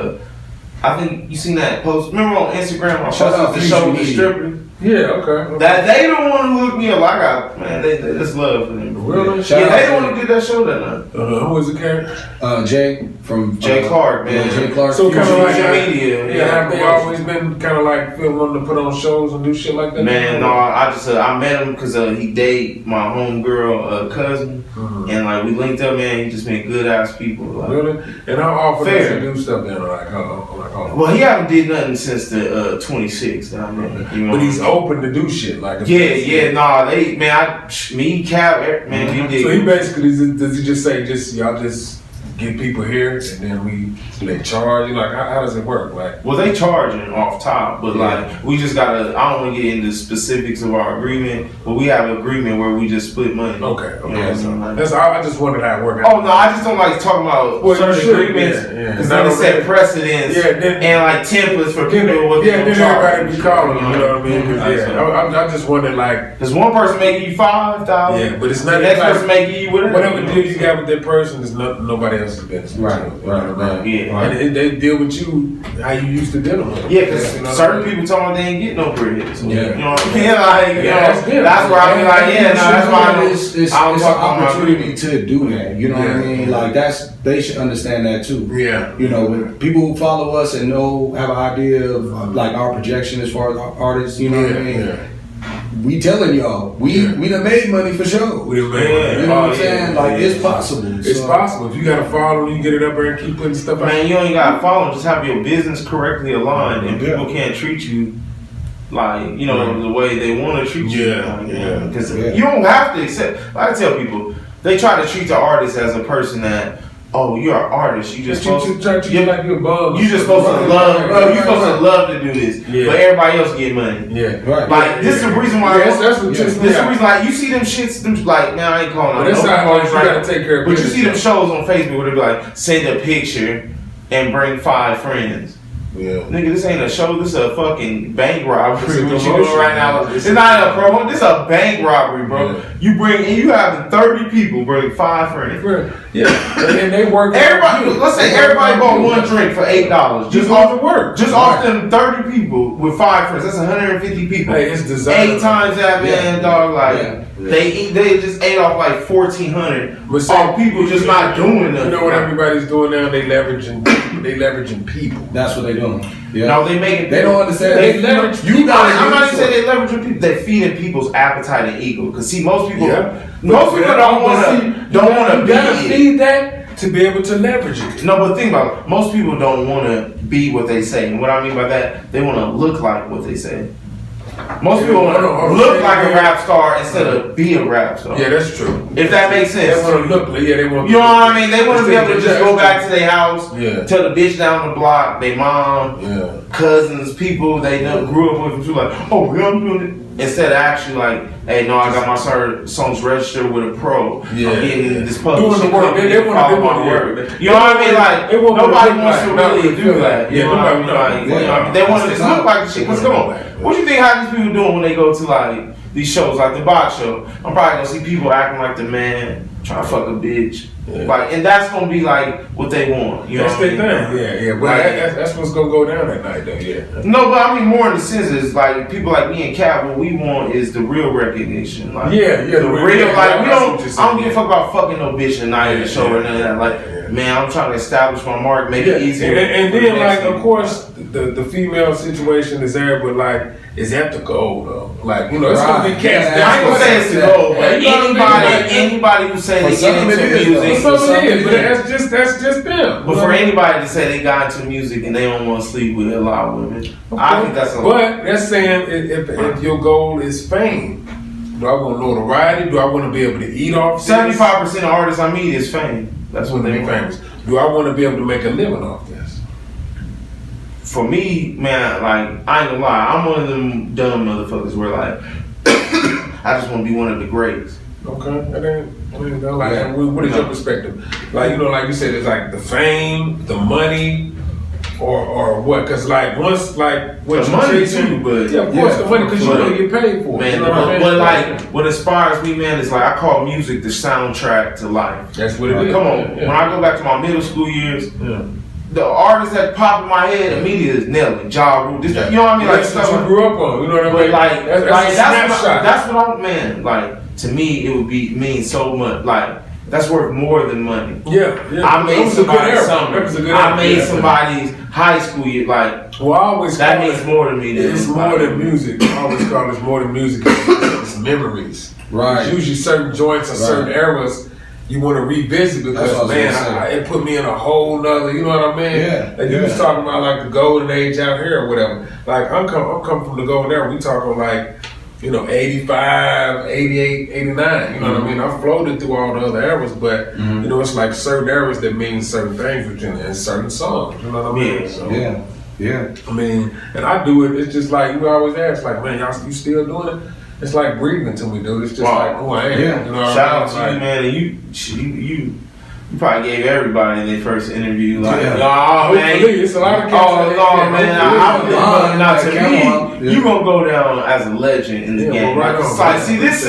I think you seen that post. Remember on Instagram? I posted the show with the stripper. Yeah, okay. That they don't want to look me up. They just love for them. Really? They don't want to do that show that night. Who is the character? Jay from Jay Clark, man. Jay Clark. So kind of like media. Have they always been kind of like wanting to put on shows and do shit like that? Man, no. I met him because he dated my homegirl cousin, and we linked up. Man, he just been good ass people. Really? And how often does he do stuff then? Well, he haven't did nothing since the 26th. But he's open to do shit like. Me, Cap, man, we did. So he basically does he just say y'all just get people here and then they charge you? Like how does it work? Like, well, they charging off top, but we just gotta. I don't want to get into specifics of our agreement, but we have an agreement where we just split money. Okay. That's I just wondered how it worked. Oh no, I just don't like talking about certain agreements because then it set precedents and templates for people. Then everybody be calling. You know what I mean? I just wondered because one person making you $5,000. Yeah, but it's not the next person making you whatever deal you got with that person is nobody else's business. Right. Yeah. And they deal with you how you used to deal with them. Yeah, because certain people told me they ain't get no bread. So, Yeah. You know what I mean? Like, you know, that's that's where I be like, yeah, no, that's why it's an opportunity to do that. You know what I mean? Like they should understand that too. Yeah. You know, when people who follow us and have an idea of like our projection as far as our artists, you know what I mean? Yeah. We telling y'all, we done made money for sure. We done made money. You know what I'm saying? Like it's possible. It's possible. If you got to follow, you get it up there and keep putting stuff out. Man, you ain't gotta follow, just have your business correctly aligned, and people can't treat you like, you know, the way they want to treat you. Because you don't have to accept. Like I tell people, they try to treat the artist as a person that, oh, you're an artist. You just supposed to like you're above. You just supposed to love. You're supposed to love to do this, but everybody else get money. Yeah, right. Like this is the reason why. That's what this is the reason. Like you see them shits. Them like now I ain't calling out. That's how you gotta take care of. But you see them shows on Facebook where they be like, send a picture and bring 5 friends. Yeah. Nigga, this ain't a show. This is a fucking bank robbery. What you doing right now? It's not a promo. This is a bank robbery, bro. Yeah. You have 30 people bring 5 friends. Yeah, and they work. Everybody, let's say everybody bought one drink for $8. Just off the work. Just off them 30 people with 5 friends. That's 150 people. Hey, it's designed. 8 times that, man, dog. Like they just ate off like 1,400. All people just not doing nothing. You know what everybody's doing now? They leveraging people. That's what they doing. Yeah. No, they make it. They don't understand. They leverage. I'm not even saying they leveraging people. They feeding people's appetite and ego. Because see, most people don't want to be. You gotta feed that to be able to leverage it. No, but think about it. Most people don't want to be what they say. And what I mean by that, they want to look like what they say. Most people want to look like a rap star instead of be a rap star. Yeah, that's true. If that makes sense. They want to look. Yeah, they want. You know what I mean? They want to be able to just go back to their house, tell the bitch down the block, their mom, cousins, people they grew up with, and like, oh, yeah, I'm doing it. Instead of actually like, hey, no, I got my songs registered with a pro. I'm getting this publishing company. They want to work. You know what I mean? Like, nobody wants to really do that. You know what I mean? They want to just look like the shit. Because come on, what do you think how these people doing when they go to like these shows, like the box show? I'm probably gonna see people acting like the man, trying to fuck a bitch. Like, and that's gonna be like what they want. You know that's what their I mean? thing. Yeah. But that's what's gonna go down that night, though. Yeah. No, but I mean more in the sense is like people like me and Cap. What we want is the real recognition. Like, the real. Like we don't. I don't give a fuck about fucking no bitch tonight at the show or none of that. Like, man, I'm trying to establish my mark, make it easier. And then like, of course, the female situation is there, but like, is that the goal though? Like, you know, it's gonna be cast. I ain't gonna say it's the goal, but anybody who say they get into music. That's just them. But for anybody to say they got into music and they don't want to sleep with a lot of women, I think that's a lot. But that's saying if your goal is fame, do I want notoriety? Do I want to be able to eat off? 75% of artists I meet is fame. That's what they famous. Do I want to be able to make a living off this? For me, man, like I ain't gonna lie, I'm one of them dumb motherfuckers where like I just want to be one of the greats. Okay, what is your perspective? Like, you know, like you said, it's like the fame, the money, or what? Because like once, like what the you money chasing, too, but of course the money, because you're gonna get paid for it. Man, you know what I mean? But like what inspires me, man, is like I call music the soundtrack to life. That's what it is. Come on, when I go back to my middle school years. The artists that pop in my head immediately is Nelly, Ja Rule. You know what I mean? Like stuff you grew up on. You know what I mean? Like that's what I'm, man. Like to me, it would mean so much. Like that's worth more than money. Yeah. I made somebody's summer. I made somebody's high school year. Like that means more to me. It's more than music. I always call it more than music. It's memories. Right. It's usually certain joints or certain eras. You want to revisit because, man, it put me in a whole nother, you know what I mean? Yeah. And you was talking about like the golden age out here or whatever. Like I'm come from the golden era. We talking like, you know, 85, 88, 89. You know what I mean? I floated through all the other eras, but you know, it's like certain eras that mean certain things within and certain songs. You know what I mean? So, yeah. I mean, and I do it. It's just like you always ask, like, man, you still doing it? It's like breathing to me, dude. It's just like who I am. Yeah. You know what Shout out to you, man. And you probably gave everybody their first interview. Like, oh man, it's a lot of cats. Oh man, not to me. You gonna go down as a legend in the game. Right like, see, this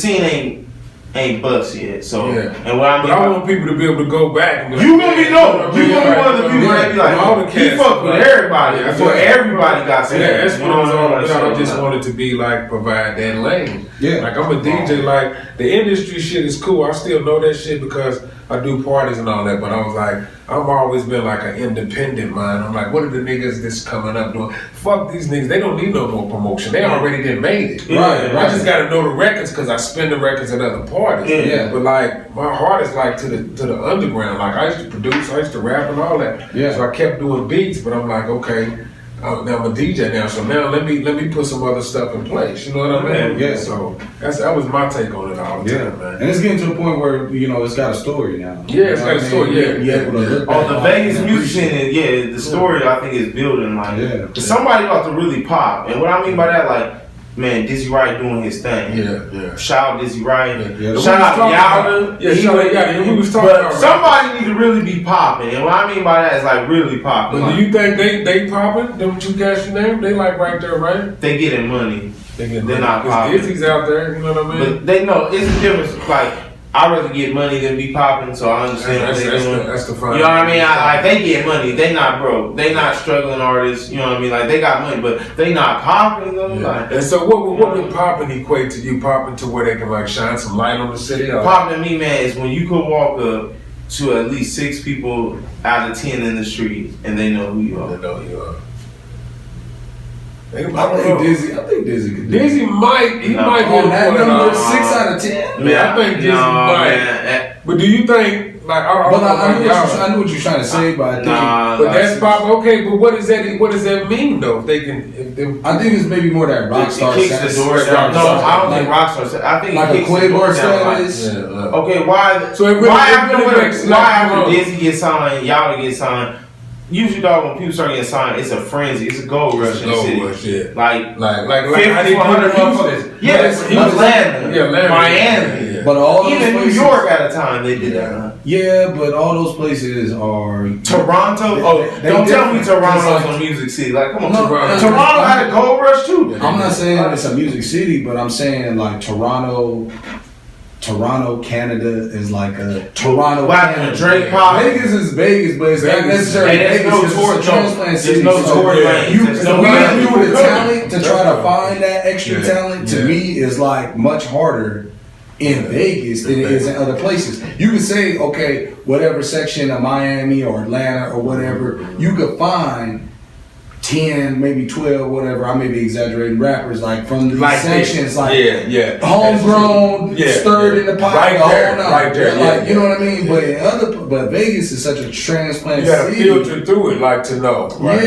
scene ain't bust yet. So, Yeah. and what I mean, But I want people to be able to go back and be like, you gonna be no, you gonna be one of the people that be like, all the he cats, fuck with like, everybody. yeah, Before everybody got yeah, that's what it's all about. I just like, wanted to be like provide that lane. Yeah. Like I'm a DJ. Like the industry shit is cool. I still know that shit because I do parties and all that. But I was like, I've always been like an independent mind. I'm like, what are the niggas that's coming up doing? Fuck these niggas. They don't need no more promotion. They already done made it. Right. I just got to know the records because I spin the records at other parties. Yeah. But like my heart is like to the underground. Like I used to produce, I used to rap and all that. Yeah. So I kept doing beats, but I'm like, okay. Now I'm a DJ now, so now let me put some other stuff in place. You know what I mean? Yeah. So that was my take on it all the time, man. And it's getting to a point where it's got a story now. Yeah, it's got a story. Yeah. The Vegas music scene, the story I think is building. Like, somebody about to really pop, and what I mean by that, like, man, Dizzy Wright doing his thing. Yeah. Shout out Dizzy Wright. Yeah. Shout out Yada. Yeah, shout out Yada. He was talking about somebody need to really be popping, and what I mean by that is like really popping. But do you think they popping? Them two cats you named, they like right there, right? They getting money. They're not popping. Dizzy's out there, you know what I mean? But they know it's a difference. Like, I'd rather get money than be popping, so I understand what they're doing. That's the fun. You know what I mean? Like, they get money. They not broke. They not struggling artists. You know what I mean? Like, they got money, but they not popping though. Yeah. Like, and so what would popping equate to you? Popping to where they can like shine some light on the city? Or? Popping to me, man, is when you could walk up to at least 6 people out of 10 in the street and they know who you are. They know who you are. I think Dizzy could do Dizzy might be on that one number, of 6 out of 10. Yeah, I think Dizzy might. Man. But do you think like I knew what you're trying to say, but I think but that's pop. Okay, but what does that mean though? If they can, I think it's maybe more that rock star. It kicks the door down. No, I don't think rock star. I think like it kicks a the door Quavo down. status. Okay, why? So it really, why makes after Dizzy gets signed, y'all get signed? Usually, dog, when people start getting signed, it's a frenzy. It's a gold rush in the city. Yeah. Like 50 to 100 motherfuckers. Yes, Atlanta, Miami. Yeah. But all even those New York at a time they did that. Yeah, but all those places are Toronto. Don't tell me Toronto's a music city. Like, come on, Toronto had a gold rush too. I'm not saying it's a music city, but I'm saying like Toronto, Canada is like a Toronto. Canada. Drake pop. Vegas is Vegas, but it's not necessarily Vegas. There's no tour lane. You the talent to try to find that extra talent to me is like much harder in Vegas than it is in other places. You could say, okay, whatever section of Miami or Atlanta or whatever, you could find 10, maybe 12, whatever. I may be exaggerating. Rappers like from these sections, like homegrown, stirred in the pot, right there, like you know what I mean. But Vegas is such a transplant you gotta city. filter through it, like to know. Right?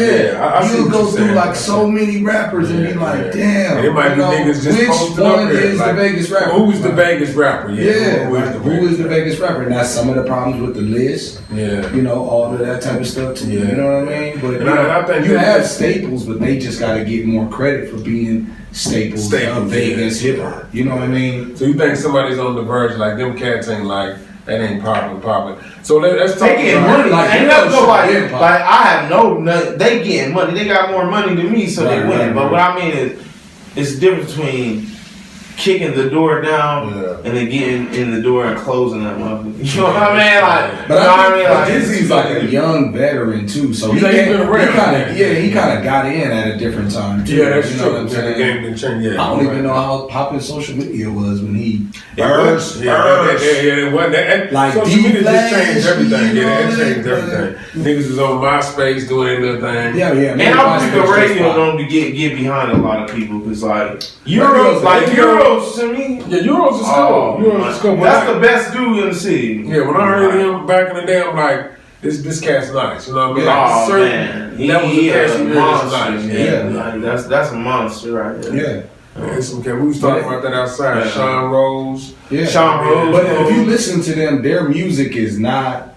You go through like so many rappers and be like, damn. It might be niggas just which posting one up there. is the Vegas rapper? Who's the Vegas rapper? Who is the Vegas rapper? And that's some of the problems with the list. Yeah, you know, all of that type of stuff too. You know what I mean? But I think you have staples, but they just got to get more credit for being staples of Vegas hip hop. You know what I mean? So you think somebody's on the verge, like them cats ain't like that ain't popping. So let's talk. They getting money. Ain't nothing nobody. Like I have they getting money. They got more money than me, so they winning. But what I mean is, it's the difference between kicking the door down and then getting in the door and closing that motherfucker. You know what I mean? Like, but Like Dizzy's like a young veteran too, so he kind of got in at a different time too. Yeah, that's you true. know what I'm saying? The game didn't change yet. I don't even know how popping social media was when he burst. It wasn't that. Like social media just changed everything. That changed everything. Niggas was on MySpace doing their little thing. Yeah. And I think the radio don't get behind a lot of people because like Euros to me. Yeah, Euros is cool. Euros is cool. That's the best dude in the city. Yeah, when I heard him back in the day, I'm like, this cat's nice. You know what I mean? Man. He a monster. Nice. That's a monster right there. Yeah. We was talking about that outside. Sean Rose. Yeah. Sean Rose. But if you listen to them, their music is not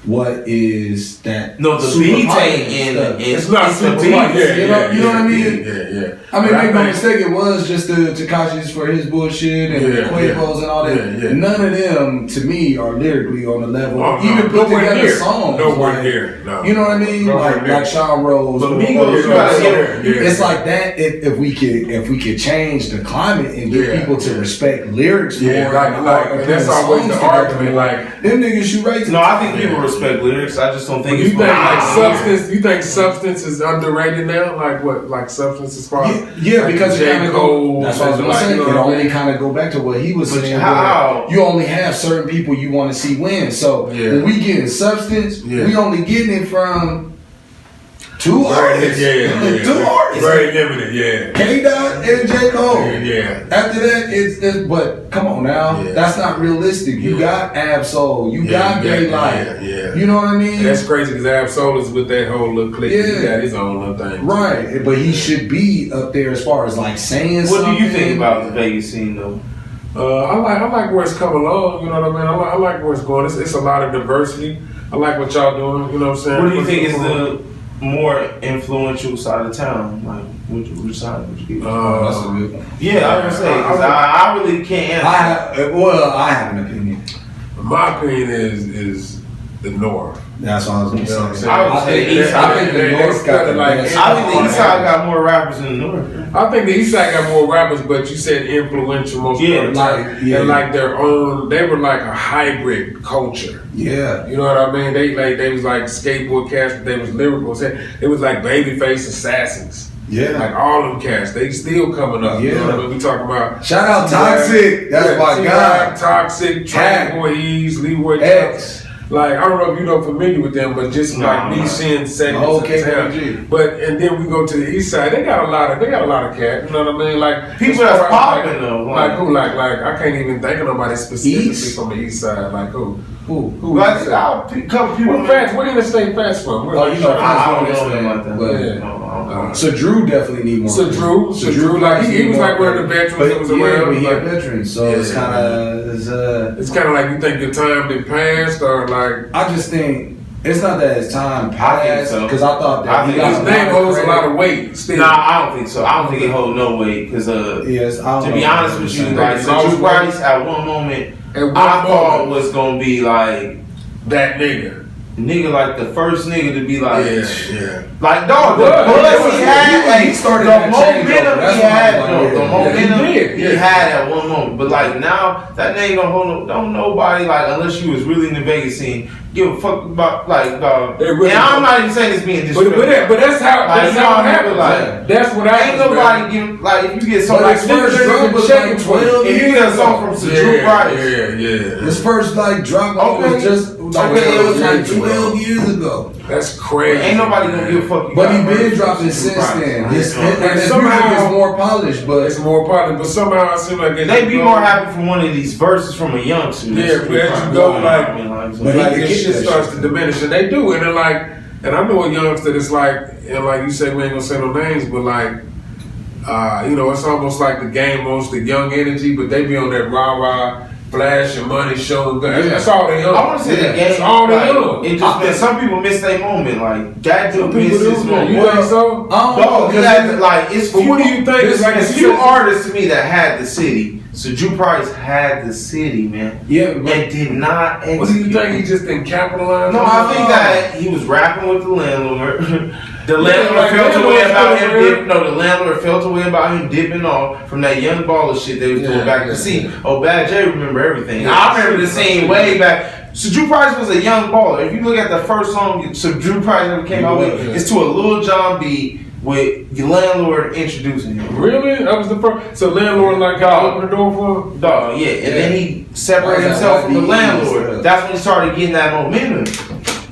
what is that? No, the super beat high ain't stuff. It's not it's the super beat. high. You know what I mean? Yeah. I mean, But make no think- mistake, it was just the Tekashi's for his bullshit and the Quavos and all that. Yeah. None of them, to me, are lyrically on the level. Oh, no. Even put Nowhere together near. songs. Nowhere like, near. No. You know what I mean? Nowhere near. Like Sean Rose. But or- Migos, you gotta get- It's like that. If we could change the climate and get people to respect lyrics more. And that's always the argument. Like them niggas shoot right to No, I think people respect lyrics. I just don't think you it's think you think substance is underrated now? Like what? Like substance as far as Yeah, like because it J. kind of Cole. that's what I was gonna say. It only kind of go back to what he was saying. how? You only have certain people you want to see win. So when we getting substance, we only getting it from two artists. Two artists. Very limited. K-Dot and J. Cole. Yeah. After that, it's but come on now, that's not realistic. You got Ab-Soul, you got Gay Light. You know what I mean? And that's crazy because Ab-Soul is with that whole little clique. Yeah. He got his own little thing. Right, but he should be up there as far as like saying What something. do you think about the Vegas scene though? I like where it's come along. You know what I mean? I like where it's going. It's a lot of diversity. I like what y'all doing. You know what I'm saying? What do you think is the more influential side of town? Like, which side would you give? That's a good one. Yeah, I was gonna say, because I really can't answer. I have an opinion. My opinion is the North. That's what I was gonna You know what I'm say. saying? I would say the East I Side. think the North got the best. I think the East Side got more rappers than the North. I think the East Side got more rappers, but you said influential most of the time. And like their own, they were like a hybrid culture. Yeah. You know what I mean? They was like skateboard cats, but they was lyrical. It was like Babyface Assassins. Yeah. Like all them cats, they still coming up. You know what I mean? We talking about Shout out Toxic. That's my guy. Toxic, Track Boy Ease, Leroy X. Like I don't know if you know familiar with them, but just like me seeing segments of town. But and then we go to the East Side. They got a lot of cats. You know what I mean? Like people that's popping though. Like who? Like I can't even think of nobody specifically from the East Side. Like who? Like a couple people. Where Interstate Fats from? Oh, you know, I don't know them like that. So Drew definitely need more. So Drew, like he was like one of the veterans that was around. But he a veteran, so it's kind of it's kind of like you think your time did passed, or like I just think it's not that his time passed because I thought that his name holds a lot of weight. Still. Nah, I don't think so. I don't think it holds no weight because to be honest with you, like Drew Price at one moment I thought was gonna be like that nigga like the first nigga to be like like dog the Well, buzz he had like he started the that change momentum over. he had That's the why momentum he had at one moment, but like now that name don't nobody like unless you was really in the Vegas scene give a fuck about like dog. And I'm not even saying this being disrespectful. But that's how it happens. Like, that's what I ain't nobody give like if you get something But like his first drop was like 12 if you get a song from Drew Price. His first like drop was just it was like 12 years ago. That's crazy. Ain't nobody gonna give a fuck. But he been dropping since then. His music is more polished, but it's more polished. But somehow it seems like they be more happy from one of these verses from a youngster. Yeah, but as you go like this shit starts to diminish, and they do, and then like, and I know a youngster that's like, and like you say, we ain't gonna say no names, but like, you know, it's almost like the game wants the young energy, but they be on that rah-rah. Flash and money show. That's all they on. I want to say the game. That's all they on. It just that some people miss their moment. Like that dude missed his moment. You think so? Dog, like it's. But what do you think? It's like a few artists to me that had the city. So Drew Price had the city, man. Yeah, and did not execute. What do you think? He just didn't capitalize? No, I think that he was rapping with the landlord. The landlord felt away about him dipping. No, the landlord felt away about him dipping off from that young baller shit they was doing back in the scene. Oh, Bad J remember everything. I remember the scene way back. So Drew Price was a young baller. If you look at the first song, so Drew Price ever came out with, it's to a Lil Jon beat with the landlord introducing him. Really? That was the first. So landlord like opened the door for him? Dog, yeah. And then he separated himself from the landlord. That's when he started getting that momentum.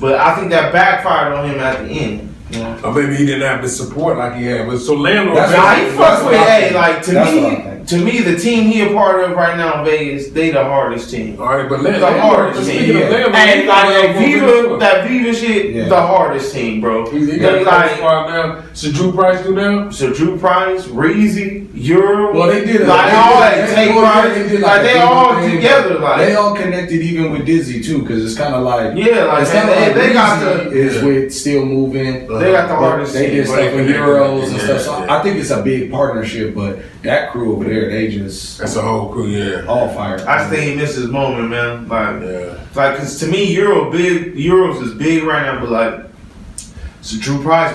But I think that backfired on him at the end. Yeah. Or maybe he didn't have the support like he had. But so landlord. He fucks with. Hey, like to me, the team he a part of right now in Vegas, they the hardest team. All right, but the hardest team. Hey, like that Viva shit, the hardest team, bro. He got a spot now. So Drew Price do now? So Drew Price, Reezy, Euro. Well, they did like all that tape projects. Like they all together. Like they all connected, even with Dizzy too, because it's kind of like it's kind of like they got the is with Still Moving. They got the artists. They did stuff with Euros and stuff. So I think it's a big partnership, but that crew over there, they just that's a whole crew, all fire. I just think he missed his moment, man. Like, cause to me, Euros is big right now, but like. So Drew Price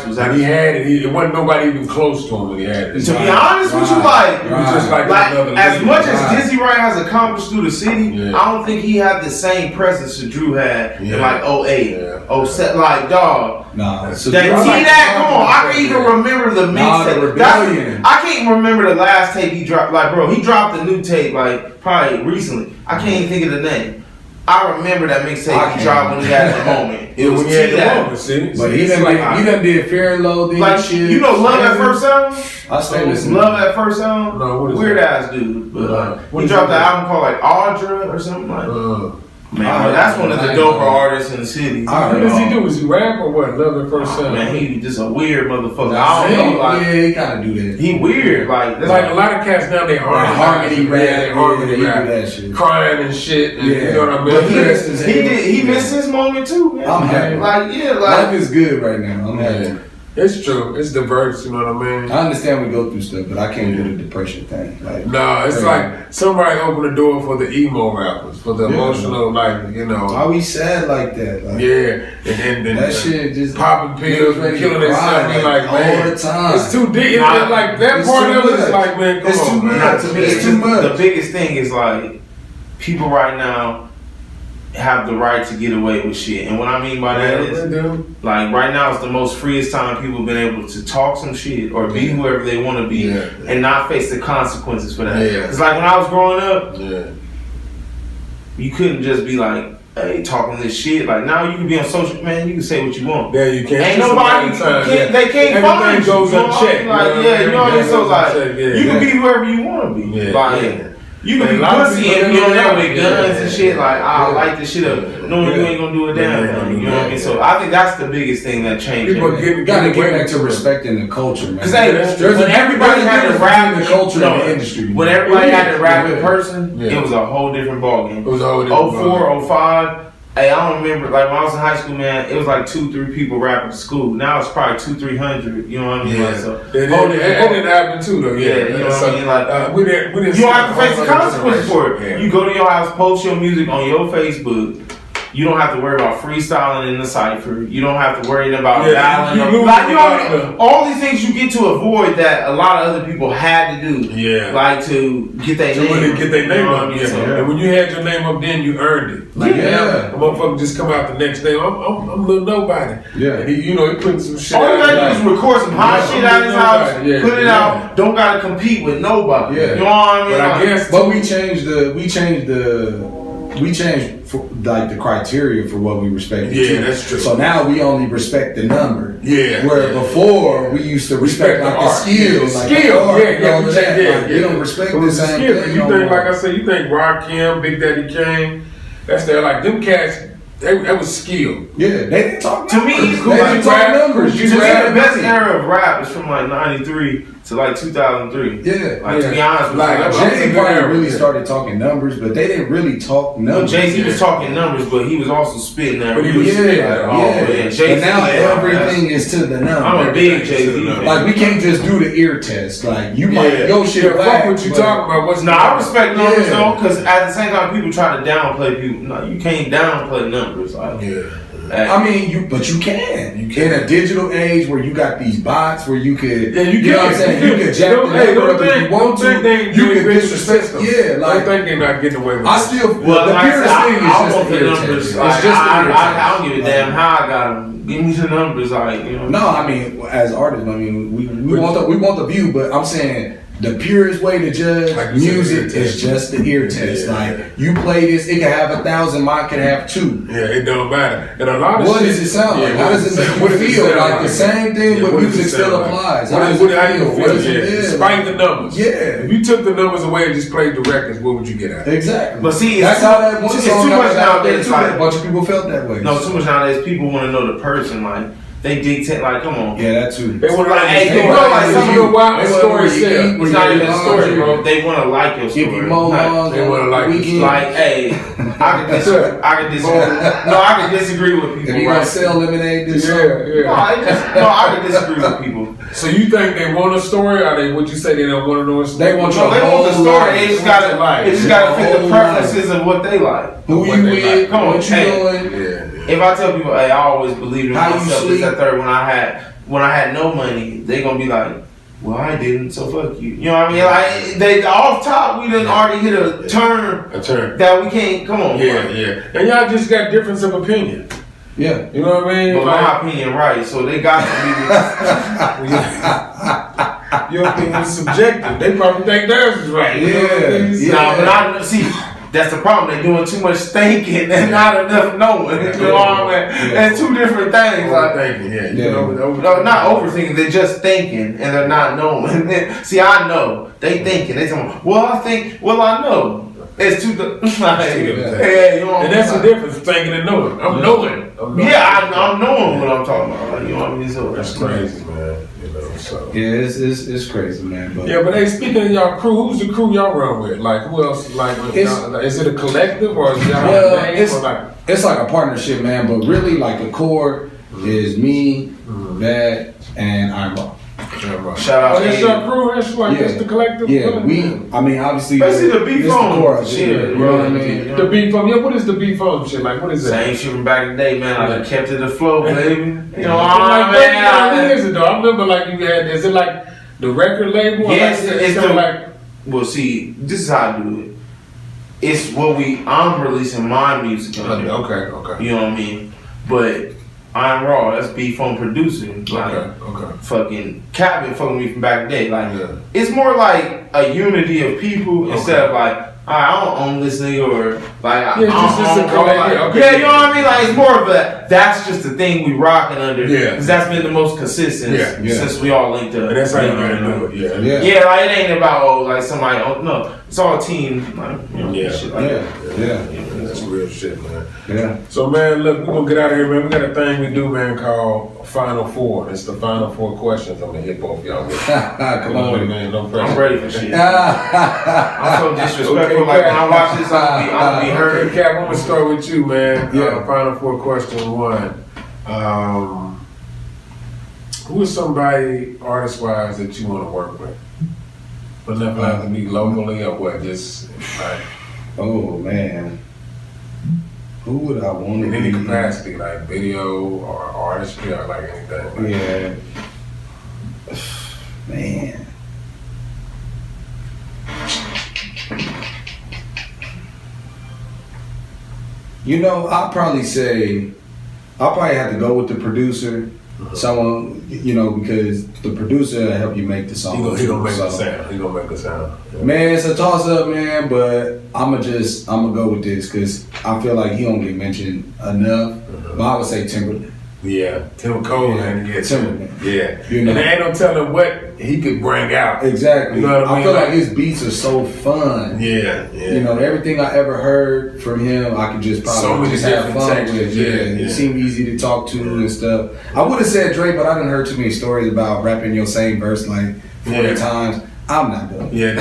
was like he had it. It wasn't nobody even close to him when he had it. To be honest with you, like, it was just like as much as Dizzy Wright has accomplished through the city, I don't think he had the same presence that Drew had in like 08, 07. Like, dog. Nah, so that come on. I can even remember the mixtape. I can't even remember the last tape he dropped. Like, bro, he dropped a new tape like probably recently. I can't even think of the name. I remember that mixtape he dropped when he had the moment. It was T-That. But he done did Fear and Loathing. Like, shit. You know Love at First Sound? I stay listening. Love at First Sound? No, what is Weird that? ass dude. But he dropped an album called like Audra or something like that. Man, that's one of the doper artists in the city. What does he do? Is he rap or what? Love at First Sound. Man, he just a weird motherfucker. I don't know. Like, he kind of do that. He weird. Like a lot of cats now, they harmony rap, that shit. Crying and shit. And you know what I mean? He missed his moment too, man. I'm happy. Like, life is good right now. I'm happy. It's true. It's diverse. You know what I mean? I understand we go through stuff, but I can't do the depression thing. Like, no, it's like somebody opened the door for the emo rappers, for the emotional, like, you know. Why we sad like that? Like, and that shit just popping pills and killing themselves. Like, all man, the time. it's too deep. Like that part of it is like, man, come on, man. To me, it's too much. The biggest thing is like people right now have the right to get away with shit. And what I mean by that is, like, right now is the most freest time people have been able to talk some shit or be whoever they want to be and not face the consequences for that. It's like when I was growing up, you couldn't just be like, hey, talking this shit. Like, now you can be on social, man, you can say what you want. Yeah, you can't. Ain't nobody, they can't find you. Goes unchecked. Like, you know what I mean? So, like, you can be whoever you want to be. Like, you can be pussy and be on there with guns and shit. Like, I light this shit up, knowing you ain't gonna do a damn thing. You know what I mean? So I think that's the biggest thing that changed. People gotta get back to respecting the culture, man. Because when everybody had to rap the culture in the industry, when everybody had to rap in person, it was a whole different ballgame. It was a whole different 04, 05. Hey, I don't remember, like when I was in high school, man, it was like 2-3 people rapping at school. Now it's probably 200-300, you know what I mean? Like, so, that didn't happen too, though. You know what I mean? Like, we didn't you don't have to face the consequences for it. You go to your house, post your music on your Facebook. You don't have to worry about freestyling in the cypher. You don't have to worry about battling. Like, all these things you get to avoid that a lot of other people had to do. Yeah. Like to get their name. Get their name up. And when you had your name up, then you earned it. Like, a motherfucker just come out the next day. I'm little nobody. Yeah. And he putting some shit all out. you gotta do is record some hot shit out of his house, put it out. Don't gotta compete with nobody. Yeah. You know what I mean? But I guess. But we changed like the criteria for what we respected. Yeah, that's true. So now we only respect the number. Yeah. Where before we used to respect like the skills. Like we don't respect the same thing. You think, like I said, you think Rakim, Big Daddy Kane, that's their like them cats. That was skill. Yeah, they didn't talk to me. They didn't talk numbers. To me, the best era of rap is from like '93 to like 2003. Yeah, like to be honest with like you, Jay probably really started talking numbers, but they didn't really talk numbers. Jay-Z was talking numbers, but he was also spitting that. But he was spitting. And now everything is to the number. I'm a big Jay-Z. Like we can't just do the ear test. Like you might your shit. Fuck what you talking about? What's I respect numbers though, because at the same time people try to downplay people. No, you can't downplay numbers. Like, I mean, but you can. In a digital age where you got these bots where you could, you know what I'm saying? You could jack the number up if you want to. You can disrespect them. Yeah, like don't think they're not getting away with it. I still, the purest thing is just the numbers. It's just I don't give a damn how I got them. Give me the numbers, like you know. No, I mean, as artists, I mean, we want the view, but I'm saying. The purest way to judge like music is just the ear test. Like you play this, it can have 1,000, mine can have 2. Yeah, it don't matter. And a lot of what does it sound like? How does it make you feel? Like the same thing, but music still applies. How does it feel? Despite the numbers. Yeah. If you took the numbers away and just played the records, what would you get out? Exactly. But see, that's how that one song too much nowadays. Like, a bunch of people felt that way. No, too much nowadays. People want to know the person. Like they dictate, like, come on. Yeah, that too. They want to Like, hey, they you want know, to like some of the wild stories. It's not even a story, bro. They want to like your story. If you mow lawns, they want to like weekend. Like, hey, I can disagree. No, I can disagree with people. If you gonna sell lemonade this summer, No, I can disagree with people. So you think they want a story, or they? Would you say they don't want to know a story? They want No, they want the story. They just gotta fit the preferences of what they like. who you with? Come on, What you doing? If I tell people, hey, I always believed in How you myself, sleep? this, that, third, when I had no money, they gonna be like, well, I didn't, so fuck you. You know what I mean? Like, they off top, we done already hit a turn that we can't. Come on, Yeah, bro. yeah. And y'all just got difference of opinion. Yeah. You know what I mean? But my opinion right, so they got to be. Your opinion is subjective. They probably think theirs is right. You know what I mean? Yeah. Nah, but I see. That's the problem. They're doing too much thinking and not enough knowing. You know what I mean? That's two different things. Like, Overthinking, yeah. no, not overthinking. They're just thinking and they're not knowing. See, I know. They thinking. They saying, well, I think. Well, I know. It's two. Yeah, you know. And that's the difference, thinking and knowing. I'm knowing. Yeah, I'm knowing what I'm talking about. Like, you know what I mean? So That's crazy, man. You know, so. Yeah, it's crazy, man. But Yeah, but hey, speaking of y'all crew, who's the crew y'all run with? Like, who else? Like, is it a collective or is y'all a name? It's like a partnership, man. But really, like the core is me, Bad, and I'm Raw. shout out. That's your crew. That's like that's the collective. Yeah, I mean, obviously, Especially the beef it's on the core of shit, it. You know what I mean? The beef on. Yeah, what is the beef on shit? Like, what is that? Same shit from back in the day, man. I done kept it afloat, baby. You know Like, man. what is it though? I remember like you had. Is it like the record label? Yes, like, it's kinda the like. Well, see, this is how I do it. It's what I'm releasing my music on. Okay. You know what I mean? But I'm Raw. That's beef on producer. Like, Okay. fucking Cap been fucking me from back in the day. Like, it's more like a unity of people instead of like, I don't own this nigga or like, I don't own Raw. Like, yeah, you know what I mean? Like, it's more of a, that's just the thing we rocking under. Yeah. Because that's been the most consistent since we all linked up. And that's how you gotta do it. Yeah. Yeah, like it ain't about like somebody. No, it's all team. Like, you know, shit like that. Yeah. That's real shit, man. Yeah. So, man, look, we're gonna get out of here, man. We got a thing we do, man, called Final Four. It's the final 4 questions I'm gonna hit both y'all with. Come on with it, man. No pressure. I'm ready for shit. I'm so disrespectful. Like when I watch this, I'm gonna be hurt. Okay, Cap, I'm gonna start with you, man. Yeah. Final 4 question 1. Who is somebody artist-wise that you want to work with? But nothing have to be locally or what? Just like Oh man, who would I want to in be? any capacity, like video or artistry or like anything. Yeah, man. You know, I'll probably have to go with the producer. Someone, you know, because the producer will help you make the song. He gonna make the sound. He gonna make the sound. Yeah. Man, it's a toss up, man. But I'm gonna go with this because I feel like he don't get mentioned enough. But I would say Timberland. Yeah, Tim Cole and Timberland. Yeah, You know. and there ain't no telling what he could bring out. Exactly. You know what I mean? I feel like his beats are so fun. Yeah. You know, everything I ever heard from him, I could just So probably many just have different fun textures, with. yeah. He seemed easy to talk to and stuff. I would have said Dre, but I didn't heard too many stories about rapping your same verse like 40 times. I'm not doing it. Yeah.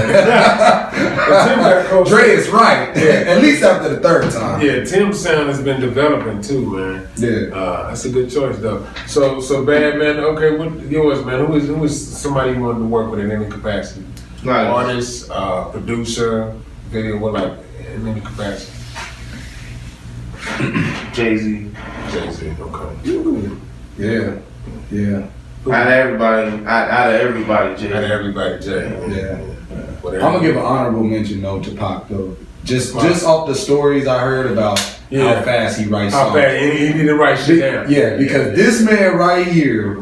Dre is right. Yeah. At least after the 3rd time. Yeah, Tim's sound has been developing too, man. Yeah. That's a good choice though. So Bad man. Okay, what yours, man? Who is somebody you wanted to work with in any capacity? Like, Artist, producer, video, what like in any capacity? Jay-Z. Jay-Z. Okay. Yeah. Out of everybody, Jay. Out of everybody, Jay. Yeah. Whatever. I'm gonna give an honorable mention though to Pac though. Just off the stories I heard about how fast he writes songs. How fast he didn't write shit down. Yeah, because this man right here,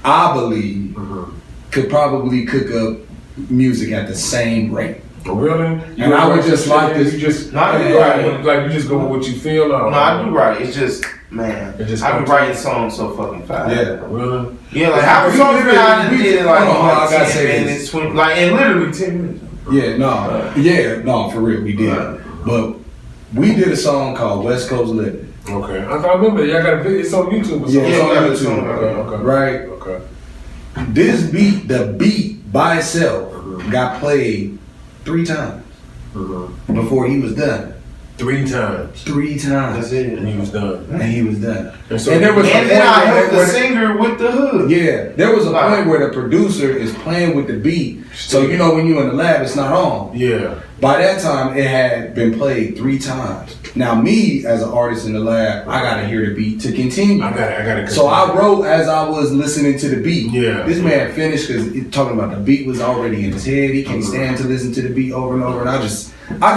I believe, could probably cook up music at the same rate. Really? And I would just like this. You just Not right. Like you just go with what you feel. Or, No, I do right. It's just, man, It just I be comes writing songs so fucking fast. Yeah. Really? Yeah, like half the songs that I done did it like, Hold on, I gotta 10 say this. minutes, 20, like in literally 10 minutes. Yeah, no, for real, we did. But we did a song called West Coast Living. Okay, I remember y'all got a video. It's on YouTube. Yeah, it's on YouTube. Okay. Right. Okay. This beat, the beat by itself, got played 3 times before he was done. 3 times. 3 times. That's it. And he was done. And he was done. And, so and there was and then I helped the singer with the hook. Yeah, there was a point where the producer is playing with the beat. So you know when you're in the lab, it's not on. Yeah. By that time, it had been played 3 times. Now, me as an artist in the lab, I gotta hear the beat to continue. I gotta. So I wrote as I was listening to the beat. Yeah. This man finished because talking about the beat was already in his head. He can't stand to listen to the beat over and over. And I just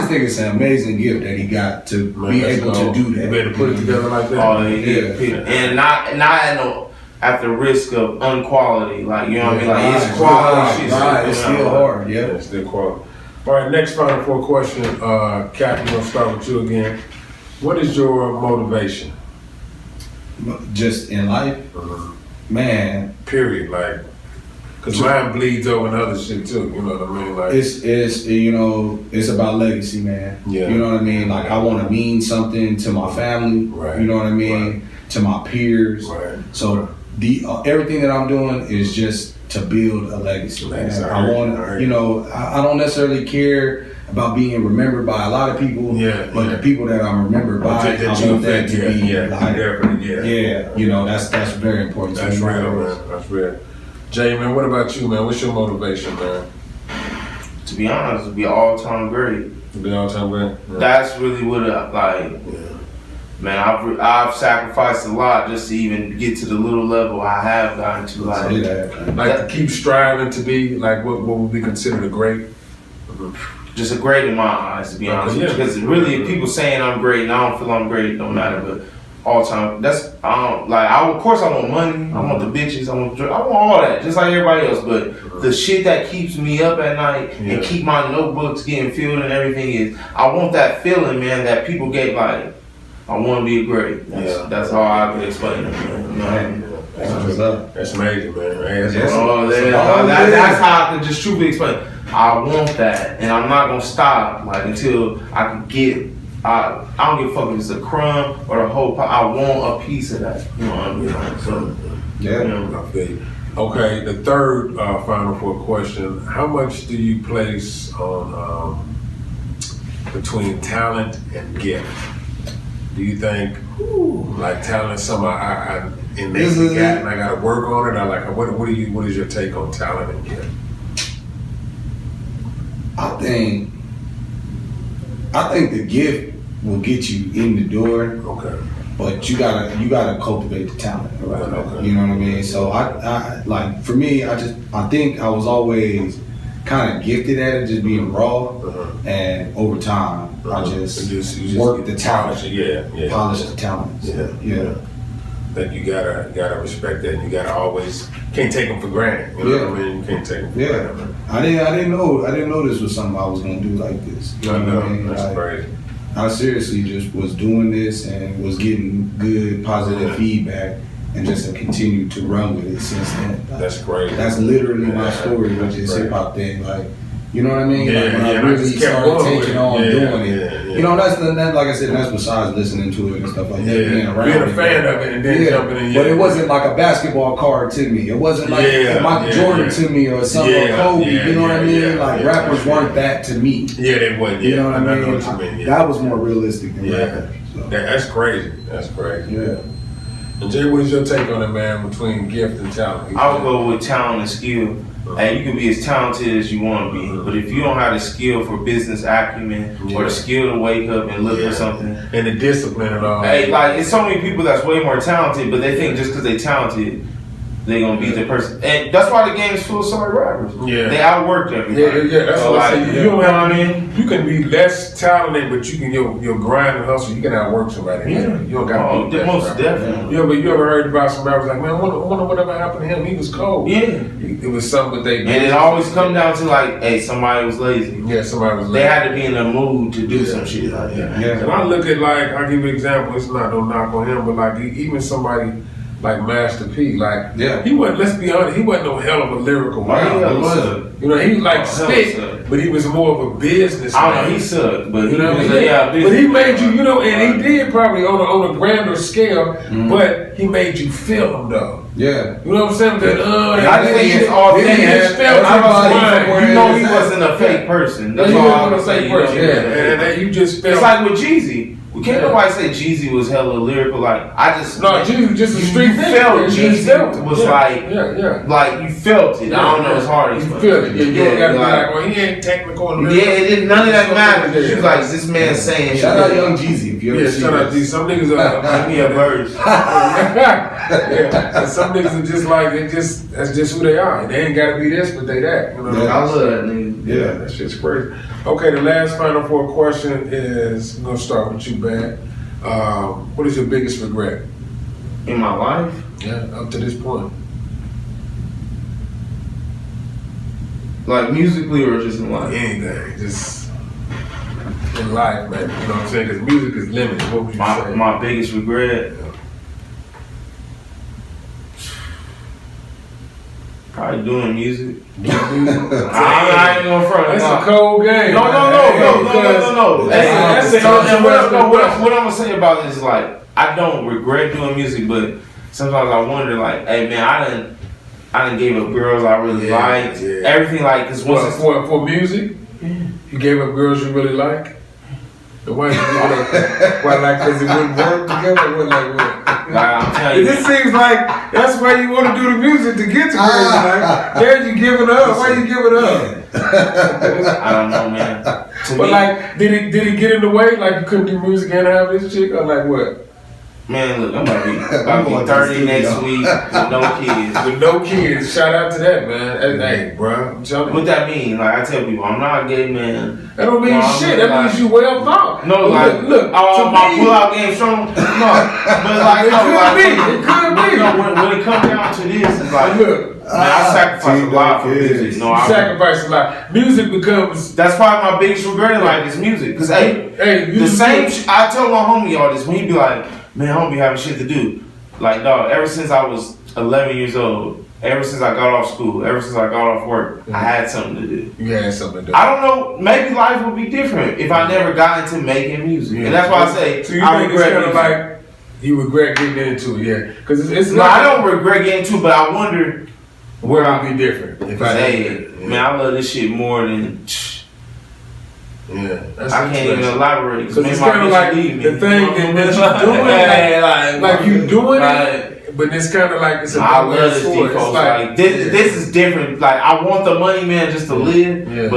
think it's an amazing gift that he got to be able to do that. You better put it together like that. Oh yeah. And not at the risk of unquality. Like you know what I mean? Like it's quality shit. Right. It's still hard. Yeah. It's still quality. All right, next Final Four question. Cap, we're gonna start with you again. What is your motivation? Just in life, man. Period. Like, cause mine bleeds over and other shit too. You know what I mean? Like, it's you know it's about legacy, man. Yeah. You know what I mean? Like I want to mean something to my family. Right. You know what I mean? Right. To my peers. Right. So everything that I'm doing is just to build a legacy. I want, you know, I don't necessarily care about being remembered by a lot of people, but the people that I'm remembered by, I want that to be like, you know, that's very important. That's real, man. That's real. Jay, man, what about you, man? What's your motivation, man? To be honest, to be all-time great. To be all-time great. Yeah. That's really what man, I've sacrificed a lot just to even get to the little level I have gotten to. Like to keep striving to be like what would be considered a great? Just a great in my eyes, to be honest. Because really, if people saying I'm great and I don't feel I'm great, it don't matter. But all time, that's of course I want money, I want the bitches, I want all that, just like everybody else. But the shit that keeps me up at night and keep my notebooks getting filled and everything is I want that feeling, man, that people get like. I want to be great. That's how I can explain it. That's amazing, man. That's how I can just truly explain it. I want that, and I'm not gonna stop until I can get. I don't give a fuck if it's a crumb or the whole pot. I want a piece of that. You know what I mean? So, I feel you. Okay, the third Final Four question: how much do you place on between talent and gift? Do you think, like talent, something I innately got and I got to work on it? Or like, what is your take on talent and gift? I think the gift will get you in the door. Okay. But you gotta cultivate the talent, right? Okay. You know what I mean? So I like for me, I think I was always kind of gifted at it, just being raw, and over time, I just work the talent, polish the talent. Yeah. That you gotta respect that. You gotta always can't take them for granted. You know what I mean? You can't take them for granted. Man. I didn't know this was something I was gonna do like this. You know what I mean? That's crazy. I seriously just was doing this and was getting good, positive feedback. And just have continued to run with it since then. That's great. That's literally my story with this hip hop thing. Like, you know what I mean? Like when I really started taking on doing it. You know, that's like I said, that's besides listening to it and stuff like that. Being around being a fan of it and then jumping in. But it wasn't like a basketball card to me. It wasn't like Michael Jordan to me or something or Kobe. You know what I mean? Like rappers weren't that to me. Yeah, they wasn't. You know what I mean? What you mean. That was more realistic than rapping. So. That's crazy. That's crazy. Yeah. And Jay, what is your take on it, man, between gift and talent? I would go with talent and skill. Hey, you can be as talented as you want to be, but if you don't have the skill for business acumen or the skill to wake up and look for something, and the discipline and all, hey, like it's so many people that's way more talented, but they think just because they talented, they gonna beat the person, and that's why the game is full of sorry rappers. Yeah, they outworked everybody. Yeah. That's what I say. You don't have. I mean, you can be less talented, but you can your grind and hustle. You can outwork somebody. Yeah, you don't got to be most definitely. You ever heard about some rappers like, man, I wonder whatever happened to him. He was cold. Yeah, it was something that they. And it always come down to like, hey, somebody was lazy. Yeah, somebody was lazy. They had to be in the mood to do some shit like that. Yeah, and I look at I'll give you an example. It's not no knock on him, but like even somebody. Like Master P, he wasn't. Let's be honest, he wasn't no hell of a lyrical rapper. You You know, he liked to spit, but he was more of a business. I don't know, he sucked, but you know, but he made you, you know, and he did probably on a grander scale, but he made you feel him though. Yeah. You know what I'm saying? That, I just think it's all things. You know he wasn't a fake person. That's all I'm gonna say. And you just felt. It's like with Jeezy. We can't nobody say Jeezy was hella lyrical. Like Jeezy was just a street thing. Jeezy was like you felt it. I don't know. It's hard. You feel it. You gotta be like, well, he ain't technical. Yeah, it didn't. None of that mattered. You like this man saying. Shout out Young Jeezy. If you ever shout out Jeezy. Some niggas are give me a verse. And some niggas are just like that's just who they are. They ain't gotta be this, but they that. You know? I love that nigga. Yeah, that shit's crazy. Okay, the last final four question is, I'm gonna start with you, Bad. What is your biggest regret? In my life? Yeah, up to this point. Like musically or just in life? Anything, just in life, man. You know what I'm saying? Because music is limited. What would you say? My biggest regret? Probably doing music. I ain't gonna front. That's a cold game. No. What I'm gonna say about it is like I don't regret doing music, but sometimes I wonder like, hey man, I done gave up girls I really liked. Everything like cause once for music, you gave up girls you really like. Why did you give it up? Why like cause it wouldn't work together? What like what? I'm telling you. This seems like that's why you want to do the music to get to girls. Like, there you giving up. Why you giving up? I don't know, man. But like, did it get in the way? Like you couldn't do music and have this chick, or like what? Man, look, I'm about to be 30 next week with no kids. With no kids. Shout out to that, man. Hey, bro. What that mean? Like I tell people, I'm not a gay man. That don't mean shit. That means you well thought. No, like look, my pull-out game strong. No, but like it could be. When it comes down to this, it's like look. Man, I sacrifice a lot for music. No, I sacrifice a lot. Music becomes. That's probably my biggest regret in life is music. Cause hey, the same. I tell my homie all this when he be like, man, I don't be having shit to do. Like, dog, ever since I was 11 years old, ever since I got off school, ever since I got off work, I had something to do. You had something to do. I don't know, maybe life would be different if I never got into making music. And that's why I say, so I regret it's kind of like, you regret getting into it, yeah. Because it's no, I don't regret getting into it, but I wonder where I'd be different. If man, I love this shit more than... Yeah, I can't even elaborate. Because it's kind of like the thing that you're doing, like you doing it, but it's kind of like it's a I love this default. Like this is different. Like I want the money, man, just to live. Yeah.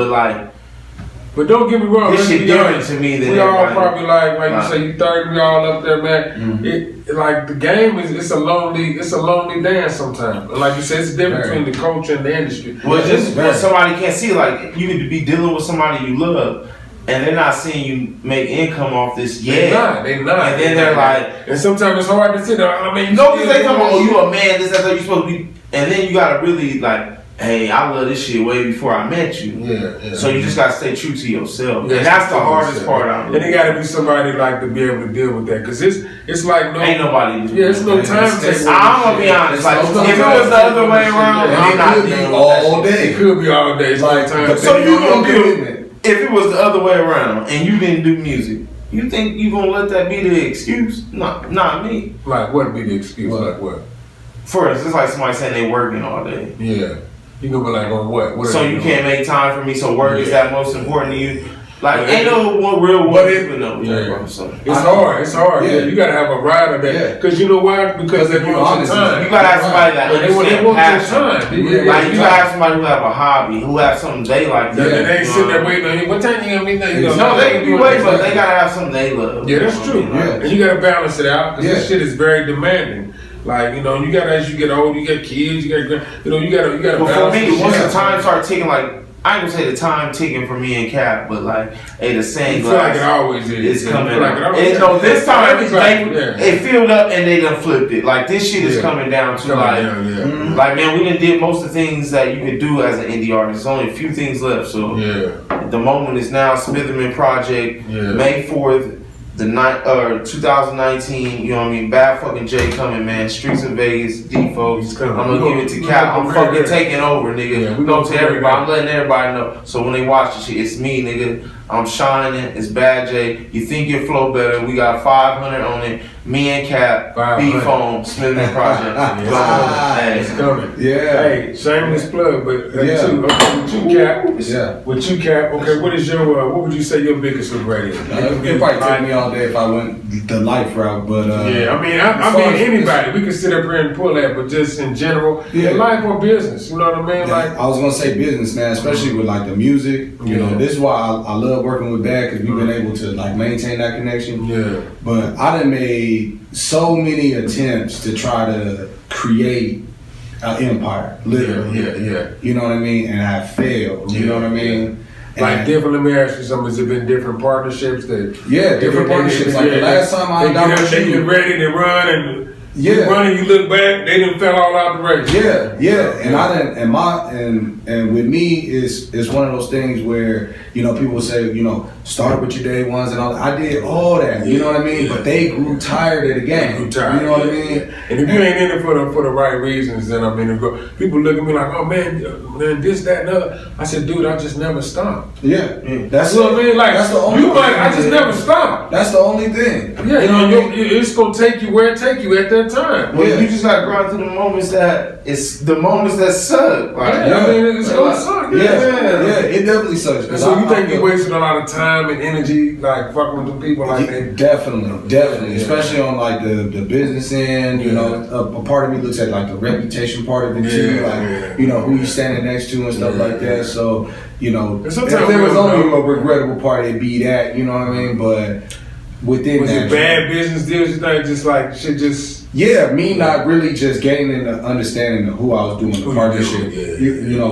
But don't get me wrong. This shit different to me than we all probably like you say you 30, we all up there, man. It like the game is it's a lonely dance sometimes. Like you said, it's different between the culture and the industry. Well, just when somebody can't see, like you need to be dealing with somebody you love. And they're not seeing you make income off this yet. They not. And then they're like, and sometimes it's hard to sit there. I mean, no, because they talking about, oh, you a man, this, that's how you supposed to be. And then you gotta really like, hey, I love this shit way before I met you. Yeah. So you just gotta stay true to yourself. And that's the hardest part out there. And it gotta be somebody like to be able to deal with that. Cause it's like no. Ain't nobody. Yeah, it's no time. I'm gonna be honest. Like, if it was the other way around, I'm not dealing with that all day. It could be all day. It's like time. So you gonna do if it was the other way around and you didn't do music, you think you gonna let that be the excuse? Not me. Like what be the excuse? Like what? For instance, it's like somebody saying they working all day. Yeah. You gonna be like on what? So you can't make time for me, so work is that most important to you? Like ain't no one real one even know. It's hard. It's hard. Yeah. You gotta have a rider that because you know why? Because they want your time. You gotta have somebody that they want your time. Like you gotta have somebody who have a hobby, who have something they like. They ain't sitting there waiting on you. What time you gonna be there? No, they can be waiting, but they gotta have something they love. Yeah, that's true. And you gotta balance it out because this shit is very demanding. Like, you know, you gotta, as you get older, you get kids, you gotta But for me, once the time starts ticking, like, I ain't gonna say the time ticking for me and Cap, but like, hey, the same glass. Like it always is. It's coming. No, this time it filled up and they done flipped it. Like this shit is coming down to like man, we done did most of the things that you could do as an indie artist. There's only a few things left. So the moment is now. Smitherman Project, May 4th. 2019, you know what I mean? Bad fucking J coming, man. Streets of Vegas, D-Folks. I'm gonna give it to Cap. I'm fucking taking over, nigga. Yeah, we go gonna to everybody. I'm letting everybody know. So when they watch this shit, it's me, nigga. I'm shining. It's Bad J. You think your flow better? We got 500 on it. Me and Cap, B-Phone, Smithman Project. Hey, it's coming. Yeah. Hey, shameless plug, but with you, Cap. Yeah. With you, Cap. Okay, what is your? What would you say your biggest regret is? It'd probably take me all day if I went the life route, but yeah, I mean anybody. We can sit up here and pull that, but just in general, life or business. You know what I mean? Like I was gonna say business, man, especially with like the music. You know, this is why I love working with Bad because we've been able to like maintain that connection. Yeah. But I done made so many attempts to try to create an empire, literally. Yeah. You know what I mean? And I failed. You know what I mean? Like different, let me ask you something. Has it been different partnerships that? Yeah, different partnerships. Like the last time I got with you, they get ready to run and you run and you look back, they done fell all out the race. Yeah. And I didn't. And with me, it's one of those things where people say start with your day ones and all. I did all that. You know what I mean? But they grew tired of the game. You know what I mean? And if you ain't in it for the right reasons, then people look at me like, oh man, this, that, and other. I said, dude, I just never stopped. Yeah, that's what I mean. Like that's the only. I just never stopped. That's the only thing. Yeah, it's gonna take you where it take you at that time. Well, you just gotta grow through the moments that suck. Like, it's gonna suck. Yeah, it definitely sucks. So you think you wasted a lot of time and energy, like fucking with the people like that? Definitely, especially on like the business end. A part of me looks at like the reputation part of it too, like who you standing next to and stuff like that. So if there was only a regrettable part, it'd be that. You know what I mean? But within was that, it bad business deals? You think just like shit just. Yeah, me not really just gaining the understanding of who I was doing the partnership,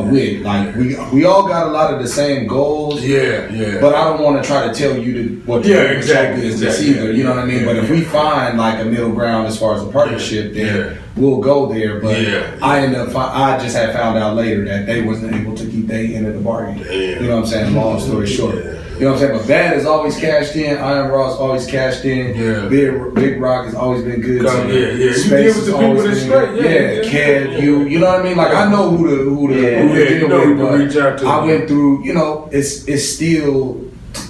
with. Like we all got a lot of the same goals. Yeah. But I don't want to try to tell you what the exactly either. You know what I mean? But if we find like a middle ground as far as a partnership, then we'll go there. But I just had found out later that they wasn't able to keep their end of the bargain. You know what I'm saying? Long story short. You know what I'm saying? But Bad has always cashed in. Iron Raw's always cashed in. Big Rock has always been good to me. You deal with the people that's straight. Kev, you know what I mean? Like I know who to deal with, but reach out to. I went through, it's still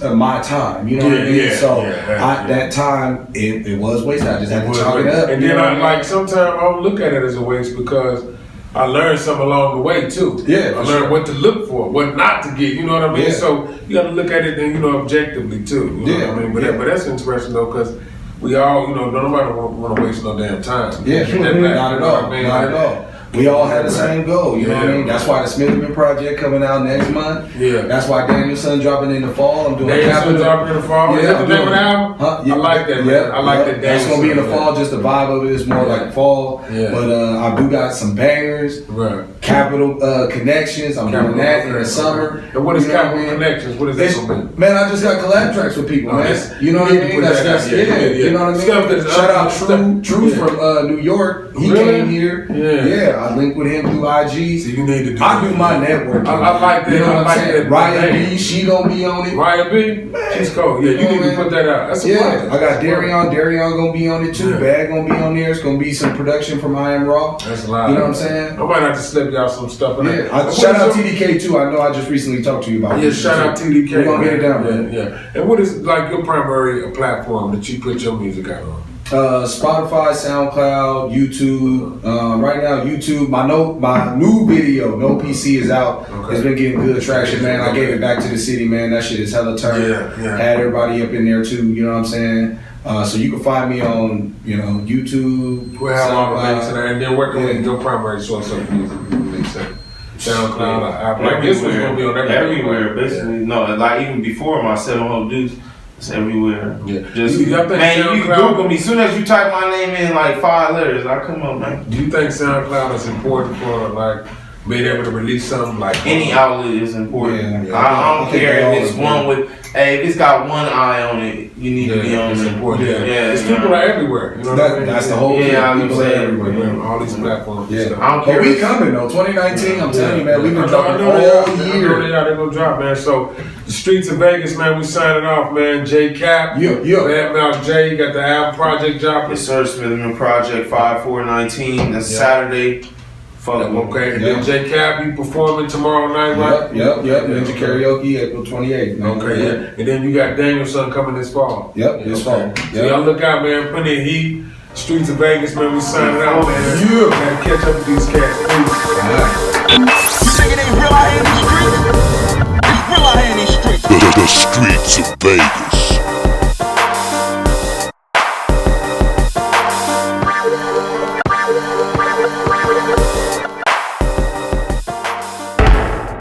my time. You know what I mean? So that time it was wasted. I just had to chalk it up. And then sometimes I don't look at it as a waste because I learned something along the way too. I learned what to look for, what not to get. You know what I mean? So you got to look at it then objectively too. You know what I mean? But that's interesting though because we all nobody want to waste no damn time. Not at all. Not at all. We all had the same goal, you know what I mean? That's why the Smithman Project coming out next month. That's why Danielson dropping in the fall. I'm doing Danielson dropping in the fall. Is that the name of the album? I like that. I like that. That's gonna be in the fall. Just the vibe of it is more like fall. But I do got some bangers. Capital Connections. I'm doing that in the summer. And what is Capital Connections? What is that gonna be? Man, I just got collab tracks with people, man. You know what I mean? That's you know what I mean? Shout out True from New York. He came here. I linked with him through IG. So you need to do I do my network. I like that. You know what I'm saying? Raya B, name. she gonna be on it. Raya B? She's cool. Yeah, you need to put that out. That's a plan. I got Darion gonna be on it too. Bad gonna be on there. It's gonna be some production from I Am Raw. That's a lot. You know what I'm saying? I might have to slip y'all some stuff in there. Shout out TDK too. I know I just recently talked to you about this. Shout out TDK. We're gonna get it down, man. And what is like your primary platform that you put your music out on? Spotify, SoundCloud, YouTube. Right now, YouTube. My new video, No PC, is out. It's been getting good traction, man. I gave it back to the city, man. That shit is hella turned. Had everybody up in there too. You know what I'm saying? So you can find me on, YouTube. We'll have all the links in there, and then working with your primary source of music. SoundCloud, like this one's gonna be on everywhere. Basically, like even before my 7 Whole Deuce. It's everywhere. Just you Google me. As soon as you type my name in like 5 letters, I come up, man. Do you think SoundCloud is important for like being able to release something like any outlet is important? I don't care if it's one with hey, if it's got one eye on it, you need to be on it. Important. Yeah, it's people are everywhere. You know what I mean? That's the whole thing. People are everywhere, man. All these platforms. Yeah. Stuff. I don't care. But we coming though. 2019. I'm telling you, man. We've been dropping all year. They're gonna drop, man. So the streets of Vegas, man. We signing off, man. J.Cap. Bad Malc J. You got the album project dropping. Yes, sir. Smithman Project 5/4/19. That's Saturday. Okay, and then J.Cap, you performing tomorrow night, right? Yep. Ninja Karaoke, April 28th. Man. Okay, yeah. And then you got Danielson coming this fall. Yep, this fall. So y'all look out, man. Plenty of heat. Streets of Vegas, man. We signing out, man. Yeah. Gotta catch up with these cats. Peace. You think it ain't real out here in these streets? It's real out here in these streets. The streets of Vegas.